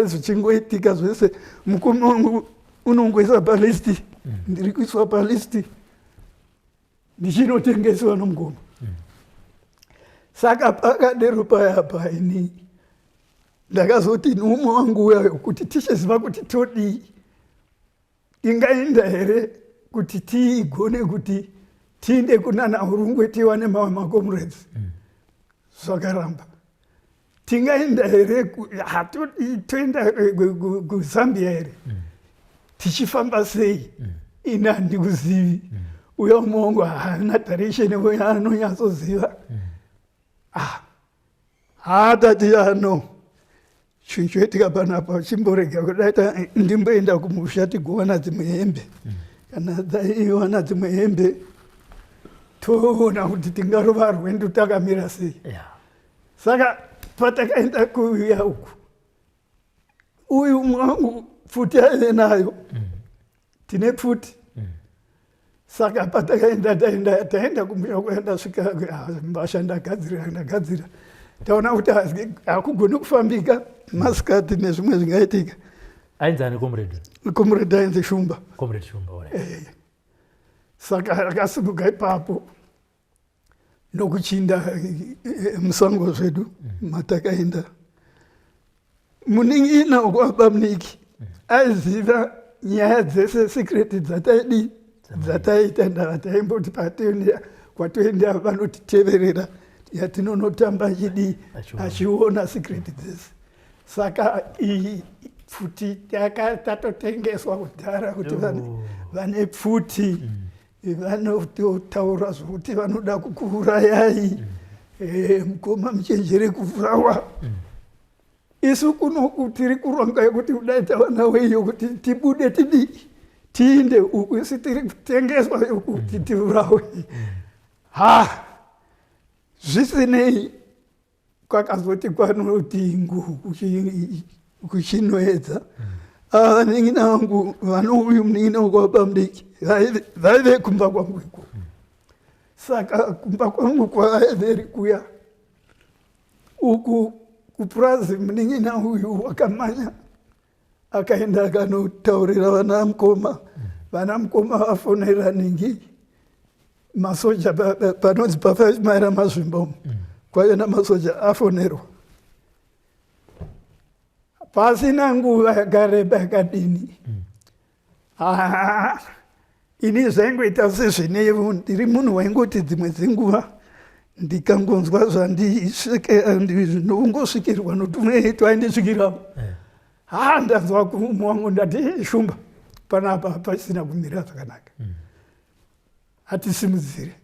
zvichingoitika zvese mukoma wangu unongoisa palisti. Ndiri kuiswa palisti ndichinotengeswa nomugoma. Saka pakadero paya ini ndakazoti noumwe wangu uya kuti tichiziva kuti todii ingaenda here kuti tigone kuti tiinde kunana Urungwe tiwane mamwe makomrades. zvakaramba. Tingaenda here toenda kuZambia here tichifamba sei ina handikuzivi. Uyo mongo haana direction anonyatsoziva. Hatati no chinchoitika panapa chimborega kudaita ndimboenda kumusha tigowana dzimwe hembe. Kana dzaiwana dzimwe hembe toona kuti tingarova rwendo takamira sei. Saka patakaenda kuuya uku uyu mwangu pfuti ainayo tine pfuti. Saka patakaenda taenda kumusha kuenda svika mbasha ndagadzira taona kuti hakugoni kufambika masikati nezvimwe zvingaitika. Ainzani comrade? Comrade ainzi Shumba. Comrade Shumba, Saka akasimuka ipapo nokuchinda musango zvedu matakaenda. Muningina waBamuniki aiziva nyaya dzese secret dzataita ndavatayimboti patoenda kwatoenda vanotiteverera yatinonotamba chidi achiona secret dzese. Saka iyi pfuti tatotengeswa kudhara kuti vane pfuti vanotaura zvokuti vanoda kukuurayai mukoma muchenjere kuvurawa. Isu kuno tiri kuronga kuti kudai tawana weyo kuti tibude tiinde uku isi tiri kutengeswa kuti tivurawe. Zvisinei kwakazoti kwanoti nguhu kuchinoedza. Vaning'ina vangu vanouyu muning'ina waBamuniki vaive kumba kwangu iko. Saka kumba kwangu kwaveri kuya uku kupurazi muning'ina uyu wakamanya akaenda akanotaurira vana mukoma vafonera ningi masoja panonzi paFaismaira Mazvimba kwaive namasoja afonerwa. Pasina nguva yakareba yakadini. Ini zvaingoita sezvinevo ndiri munhu waingoti dzimwe dzenguva ndikangonzwa zvandinongosvikirwa notumwe twaindisvikirapo. Ndanzwa kumumu wangu ndati Shumba panapa pasina kumira zvakanaka. Hatisimudzire.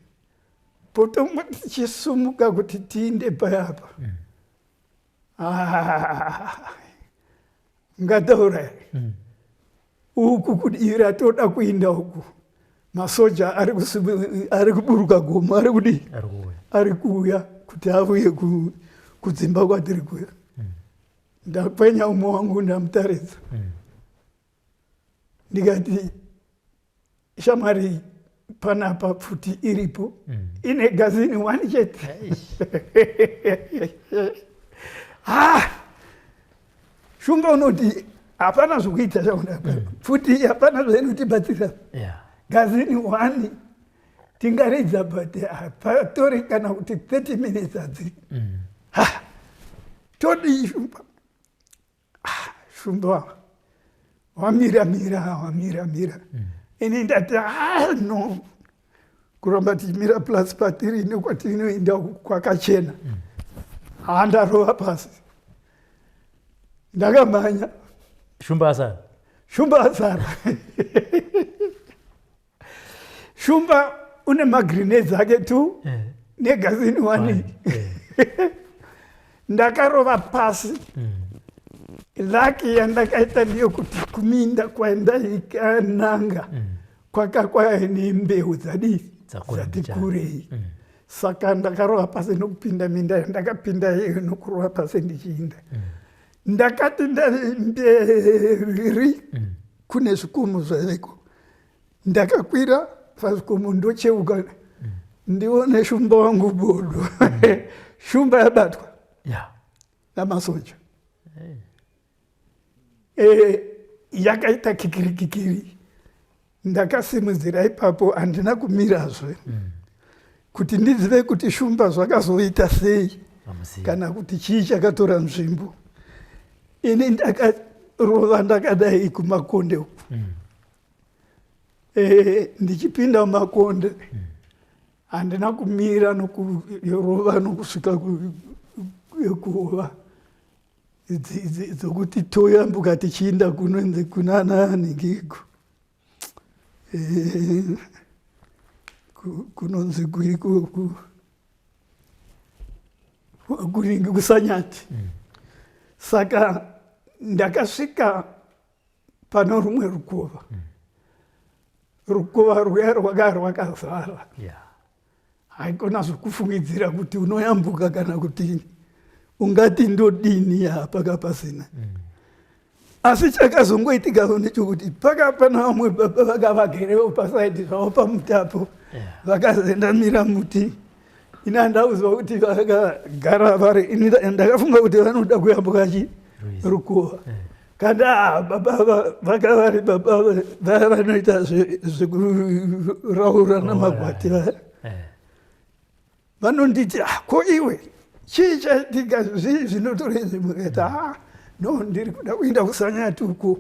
Potomwe tichisumuka kuti tiinde payapa. Ngataura uku kudira toda kuinda uku masoja ari kuburuka gomo ari kuuya kuti avuye kudzimba kwatiri kuya. Ndakwenya umwe wangu ndamutaridza ndikati shamwari panapa pfuti iripo ine gazini 1 chete. Shumba unoti hapana zvokuita zvaona pfuti hapana zvainotibatsira. Gazini 1 tingaridza but hapatori kana kuti 30 minutes adziri. Todi Shumba. Shumba wamira. Ini ndati no kuramba tichimira plus patiri nekwatinoenda kwakachena. Ndarova pasi. Ndakamanya. Shumba asara. Shumba une magrenades ake tu negazini 1. Ndakarova pasi. Laki yandakaita ndiyo kuti kuminda kwaendaikananga kwakakwaine mbeu dzati kurei. Saka ndakarova pasi nokupinda minda ndakapinda nokurova pasi ndichiinda. Ndakati mberi kune zvikomo zvaveko. Ndakakwira pazvikomo ndocheuka ndione Shumba wangu bodo. Shumba yabatwa namasoja. Yakaita kikiri. Ndakasimudzira ipapo handina kumirazve kuti ndizive kuti Shumba zvakazoita sei kana kuti chii chakatora nzvimbo. Ini ndakarova ndakadai kumakonde uku. Ndichipinda mumakonde handina kumira nokuyorova nokusvika kuva dzokuti toyambuka tichiinda kunonzi kuna naningiko kunonzi kuringi kusanyati. Saka ndakasvika pano rumwe rukova. Rukova rwuya rwaka rwakazara. Haikona zvokufungidzira kuti unoyambuka kana kuti ungati ndodini hapaka pasina. Asi chakazongoitika ndechekuti pakapana vamwe baba vakavagerewo pasaidi zvavo pamutapo vakazendamira muti. Ina ndaudzwa kuti vakagara vari ndakafunga kuti vanoda kuyambuka rukova. Kanda baba vakavari baba vanoita zvekuraura namagwati vaya. Vanonditi ko iwe chii chaitika zvinotorenze mukati no ndiri kuda kuenda kusanyati uko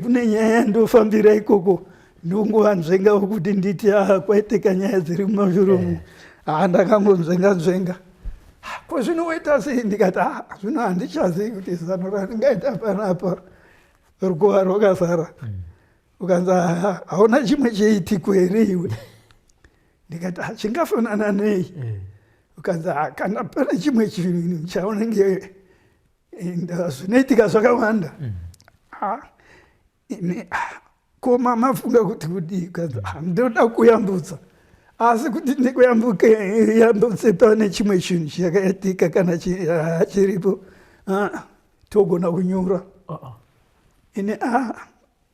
kune nyaya ndofambira ikoko ndongovanzvenga wokuti nditi kwaitika nyaya dziri mumashuromu ndakangonzvenga ko zvinoita sei ndikati zvino handichazivi kuti zano randingaita panapa rukova rwakazara. Ukanzi hauna chimwe cheitiko here iwe ndikati chingafanana nei. Ukanzi kana pane chimwe chinhu chaunenge zvinoitika zvakawanda ko mafunga kuti kudii. Ukanzi ndoda kuyambutsa asi kuti ndikuyambutse pane chimwe chinhu chakaitika kana chiripo togona kunyura. Ini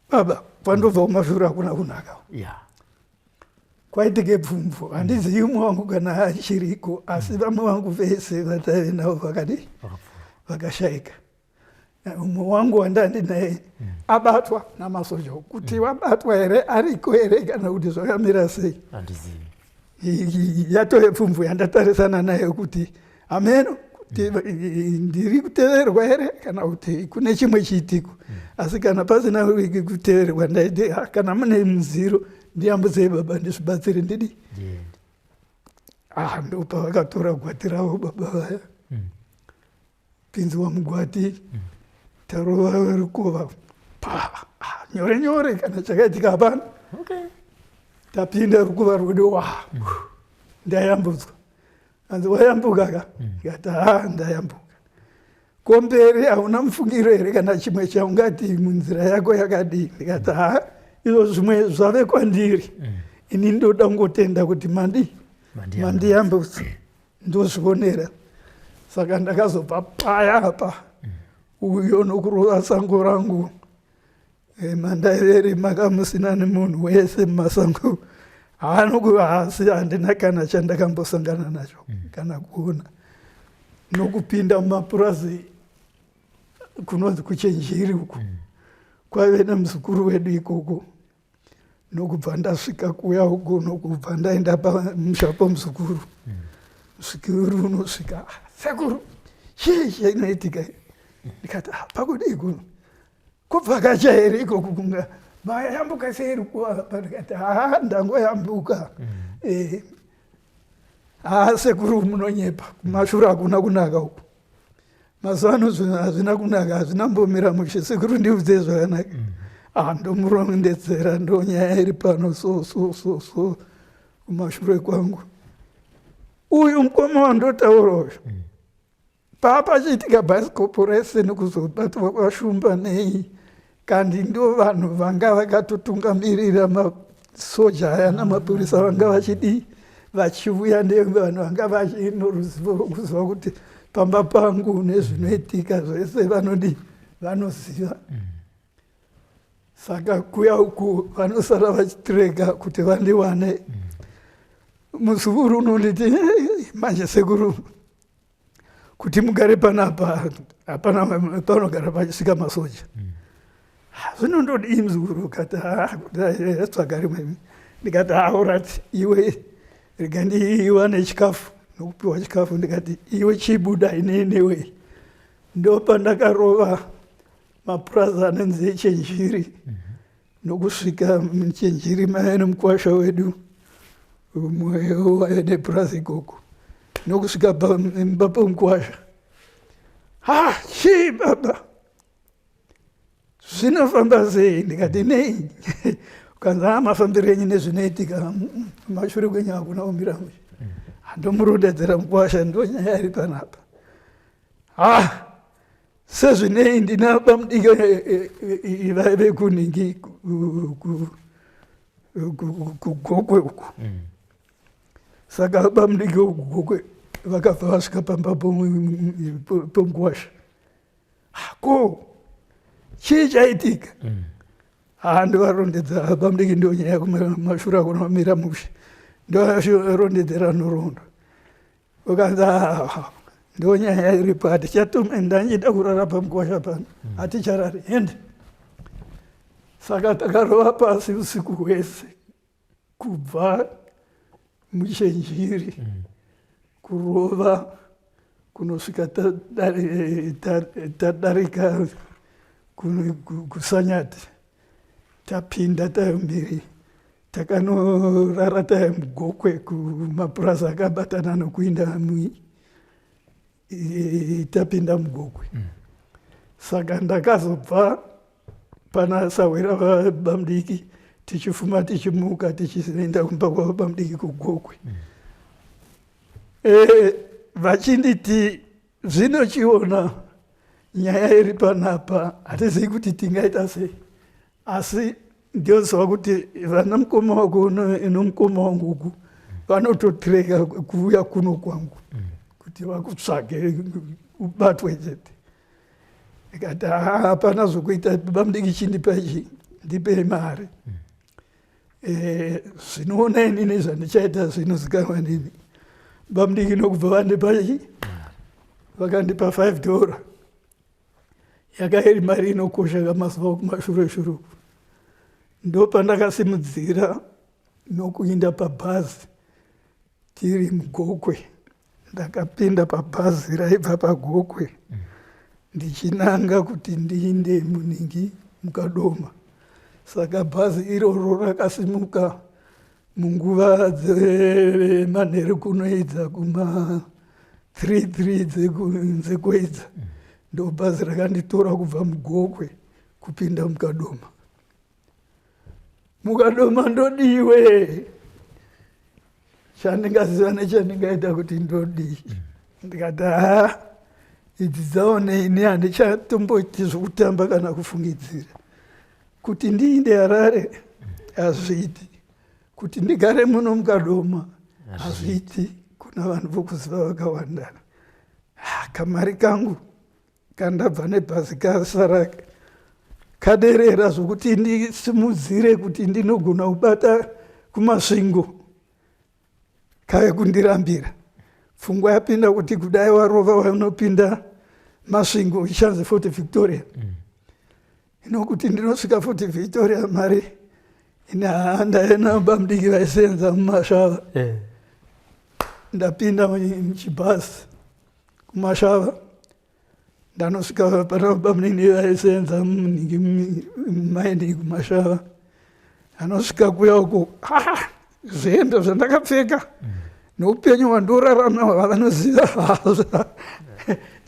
baba pandobva kumashure hakuna kunaka. Kwaitike pfumvu handizivi umwe wangu kana achiriko asi vamwe vangu vese vataive navo vakashayika. Umwe wangu wandandi naye abatwa namasoja. Kuti wabatwa here ariko here kana kuti zvakamira sei yatove pfumvu yandatarisana naye kuti ameno kuti ndiri kuteverwa here kana kuti kune chimwe chiitiko. Asi kana pasina kuteverwa ndaiti kana mune muziro ndiyambudzei baba ndizvibatsire ndidi. Ndopa vakatora gwati ravo baba vaya pinziwa mugwati tarova rukova nyore nyore kana chakaitika hapana. Tapinda rukova rwedu ndayambudzwa. Anzi wayambuka ka ngati ndayambuka. Komberi hauna mufungiro here kana chimwe chaungati munzira yako yakadii. Ndikati izvo zvimwe zvave kwandiri. Ini ndoda ngotenda kuti mandiyambutsa ndozvionera. Saka ndakazobva paya apa uyo nokurova sango rangu mandaireri makamusina nemunhu wese mumasango asi handina kana chandakambosangana nacho kana kuona. Nokupinda mumapurazi kunonzi kuchenjeri uku kwaive nemuzukuru wedu ikoko. Nokubva ndasvika kuya uko nokubva ndaenda pamusha pomuzukuru. Muzukuru unosvika sekuru chii chinoitika. Ndikati pakudii kuno kubvakacha here ikoko kunga mayambuka sei rukova. Ndikati ndangoyambuka. Sekuru munonyepa kumashure hakuna kunaka uko. Mazuva ano hazvina kunaka hazvinambomira mushe. Sekuru ndiudzei zvakanaka. Ndomurondedzera ndonyaya iri pano so kumashure kwangu. Uyu mukoma wandotaura uyu pachiitika bhaisikopo rese nekuzobatwa kwashumba nei kandi ndo vanhu vanga vakatotungamirira masoja aya namapurisa vanga vachidii vachiuya nevanhu vanga vachinoruzivo rwokuziva kuti pamba pangu nezvinoitika zvese vanoziva. Saka kuya uku vanosara vachitirega kuti vandiwane. Muzukuru unonditi manje sekuru kuti mugare panapa hapana panogara pachisvika masoja. Zvinondodii muzukuru. Kati tsvaga rimwe. Ndikati orati iwe rega ndiwane chikafu nokupiwa chikafu. Ndikati iwe chibuda inenewe. Ndopandakarova mapurazi anonzi echenjiri nokusvika muchenjiri maye nomukwasha wedu umwe waende Brazil koko nokusvika paMkwasha. Chii baba, zvinofamba sei? Ndikati nei? Ukanza mafambiro enyu nezvinoitika mashure kwenyu hakuna kumira mushe. Ndomurondedzera Mkwasha, ndonyaya iri panapa. Sezvinei ndina bamudiki vekuningi kugokwe uku. Saka bamudiki kugokwe vakabva vasvika pamba poMkwasha. Ko chii chaitika? Ndovarondedza bamudiki, ndonyaya kumashure kunomira mushe. Ndovarondedzera nhoroondo. Ukanza ndonyaya iripo, hatichatomenda ndachida kurara paMkwasha pano, haticharari ende. Saka takarova pasi usiku hwese kubva muchenjeri kurova kunosvika tadarika kuSanyati, tapinda tayemberi takanorara tayeMugokwe kumapurazi akabatana nokuinda tapinda Mugokwe. Saka ndakazobva pana sawira vabamudiki tichifuma tichimuka tichienda kumba kwabamudiki kuGokwe. Vachinditi zvinochiona nyaya iri panapa hatizivi kuti tingaita sei, asi ndioziva kuti vana mukoma wako nomukoma wangu uku vanototreka kuuya kuno kwangu kuti vakutsvage ubatwe chete. Ndikati hapana zvokuita, bamudiki chindipa ichi, ndipe mari. Zvinoona inini zvandichaita zvinozikanwa nini. Bamudiki nokubva vandipa ichi, vakandipa $5. Yakairi mari inokosha kamazuva kumashure. Ndo pandakasimudzira nokuinda pabhazi tiri Mugokwe. Ndakapinda pabhazi raibva paGokwe ndichinanga kuti ndiinde muningi Mukadoma. Saka bhazi iroro rakasimuka munguva dzemanheru kunoedza kuma 3 dzekuedza. Ndo bhazi rakanditora kubva Mugokwe kupinda Mukadoma. Mukadoma ndodiwe, chandingaziva nechandingaita kuti ndodii. Ndikati idzi dzaone ini handichatomboti zvokutamba kana kufungidzira. Kuti ndiinde Harare hazviiti, kuti ndigare muno Mukadoma hazviiti, kuna vanhu vokuziva vakawanda. Kamari kangu kandabva nebhazi kasara kaderera zvokuti ndisimudzire kuti ndinogona kubata kumasvingo kave kundirambira. Pfungwa yapinda kuti kudai warova wanopinda masvingo ichanzi Fort Victoria. Inokuti ndinosvika Fort Victoria mari ndaenda bamudiki vaisenza muMashava. Ndapinda muchibhazi kuMashava. Ndanosvika pana bamudiki vaisenza mumaini kuMashava. Anosvika kuya uko, zvendo zvandakapfeka noupenyu hwandorarama vanoziva hazvo.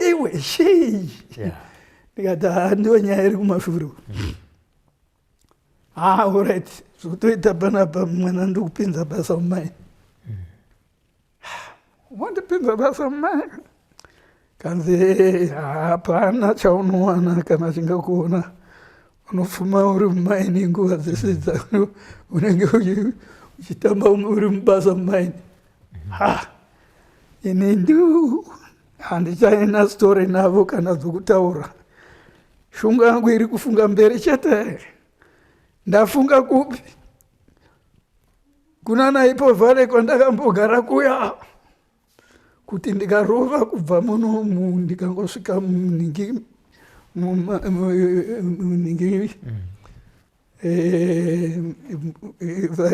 Iwe chii? Ndikati ndiyo nyaya iri kumashure. Alright, zvotoita panapa mwana ndokupinza basa mumaini. Wandipinza basa mumaini? Kanzi hapana chaunowana kana chingakuona. Unofuma uri mumaini nguva dzese dzako unenge uchitamba uri mubasa mumaini. Ini handichaina stori navo kana dzokutaura. Shunga yangu iri kufunga mberi chete. Ndafunga kupi? Kuna naipo vhare kwandakambogara kuya. Kuti ndikarova kubva muno ndikangosvika muningi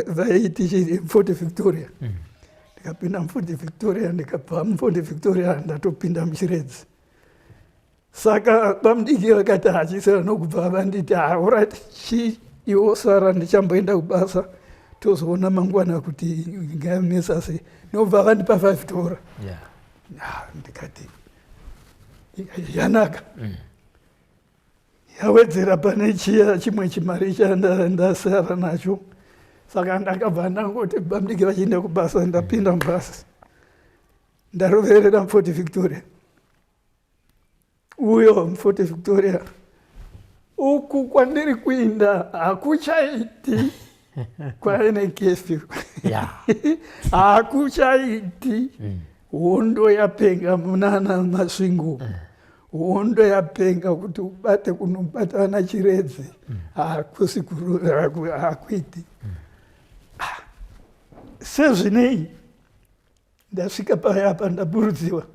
vaiti Fort Victoria. Ndikapinda muFort Victoria, ndikabva muFort Victoria ndatopinda muChiredzi. Saka bamudiki vakati hachisera nokubva vanditi alright, iwo sara ndichamboenda kubasa tozoona mangwana kuti ngamesa sei nobva vandipa $5 ndikati yanaka yawedzera pane chiya chimwe chimari chandasara nacho saka ndakabva ndangoti bamdike vachienda kubasa ndapinda mubhasi ndaroverera Fort Victoria uyo Fort Victoria uku kwandiri kuinda hakuchaiti kwaine kefi hakuchaiti hondo yapenga munana masvingo hondo yapenga kuti ubate kunobata ana chiredzi hakuiti sezvinei ndasvika payapa ndaburudziwa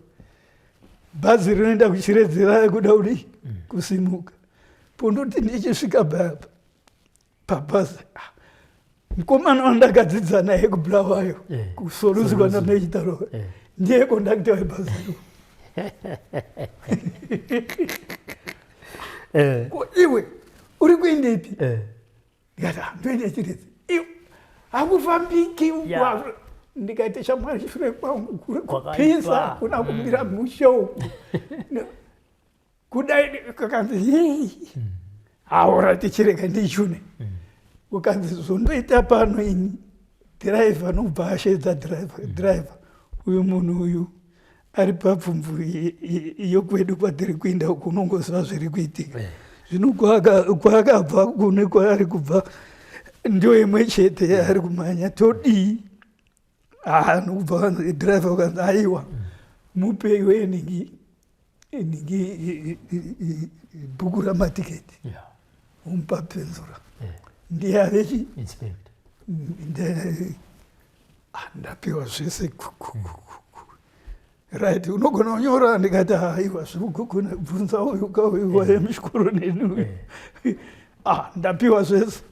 bhazi rinoenda kuchiredzi raya kuda kudi kusimuka pondoti ndichisvika payapa pabhazi mukomana wandakadzidza naye kubulawayo kusoluzi kwandamechitarowa ndiye kondakta webhaziro iwe uri kuindepi ndikati ndoende chiredzi iwe hakufambiki ndikaita chamwari shure kwangu kupisa kuna kumbira mushoku kudai kakanzi aura tichireka ndichune ukanzi zondoita pano ini dhiraivha nobva ashedza dhiraivha uyu munhu uyu ari papfumvu yokwedu kwatiri kuinda uku unongoziva zviri kuitika zvino kwaakabva kune kwaari kubva ndio imwe chete yaari kumhanya todii nokubva dhiraivha ukanzi aiwa mupeiwe ningi bhuku ramatiketi umupa penzura ndiye avechi ndapiwa zvese right unogona kunyora ndikati haiwa zvirikugona bvunza uyu kauyu wayemishukuru neni ndapiwa zvese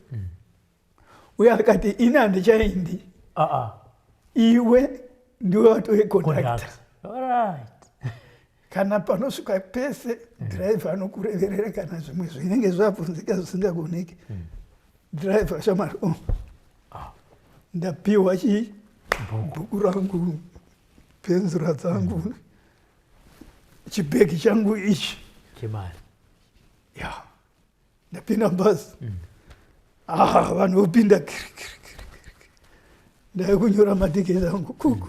uye akati ini handichaindi iwe ndiwe watove kondakta kana panosvika pese dhiraivha anokureverera kana zvimwe zvinenge zvabvunzika zvisingagoneki dhiraivha shamari ndapiwa chii bhuku rangu penzura dzangu chibhegi changu ichi chemari ndapinda mubhazi vanhu vopinda ndai kunyora matiketi angu kuku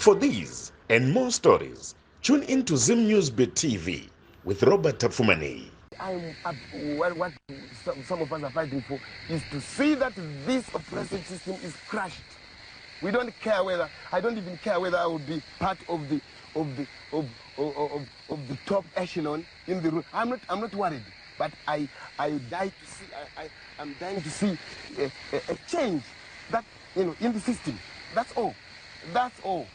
For these and more stories, tune into Zim News Beat TV with Robert Tafumani. What some of us are fighting for is to see that this oppressive system is crushed. We don't care whether, I don't even care whether I will be part of the top echelon in the room. I'm not worried, but I'm dying to see a change that, in the system. That's all. That's all.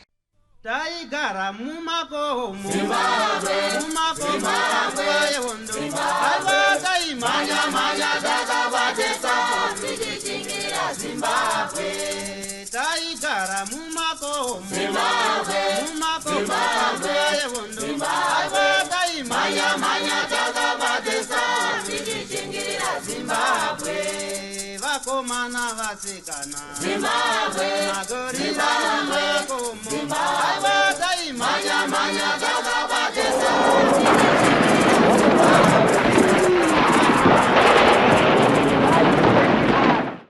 Taigara mumako Zimbabwe yewondo alwaka imanya daga batesa tijichingira Zimbabwe taigara mumako Zimbabwe yewondo alwaka imanya daga batesa tijichingira Zimbabwe vakomana vasikana Zimbabwe magorila makomo Zimbabwe manya daga batesa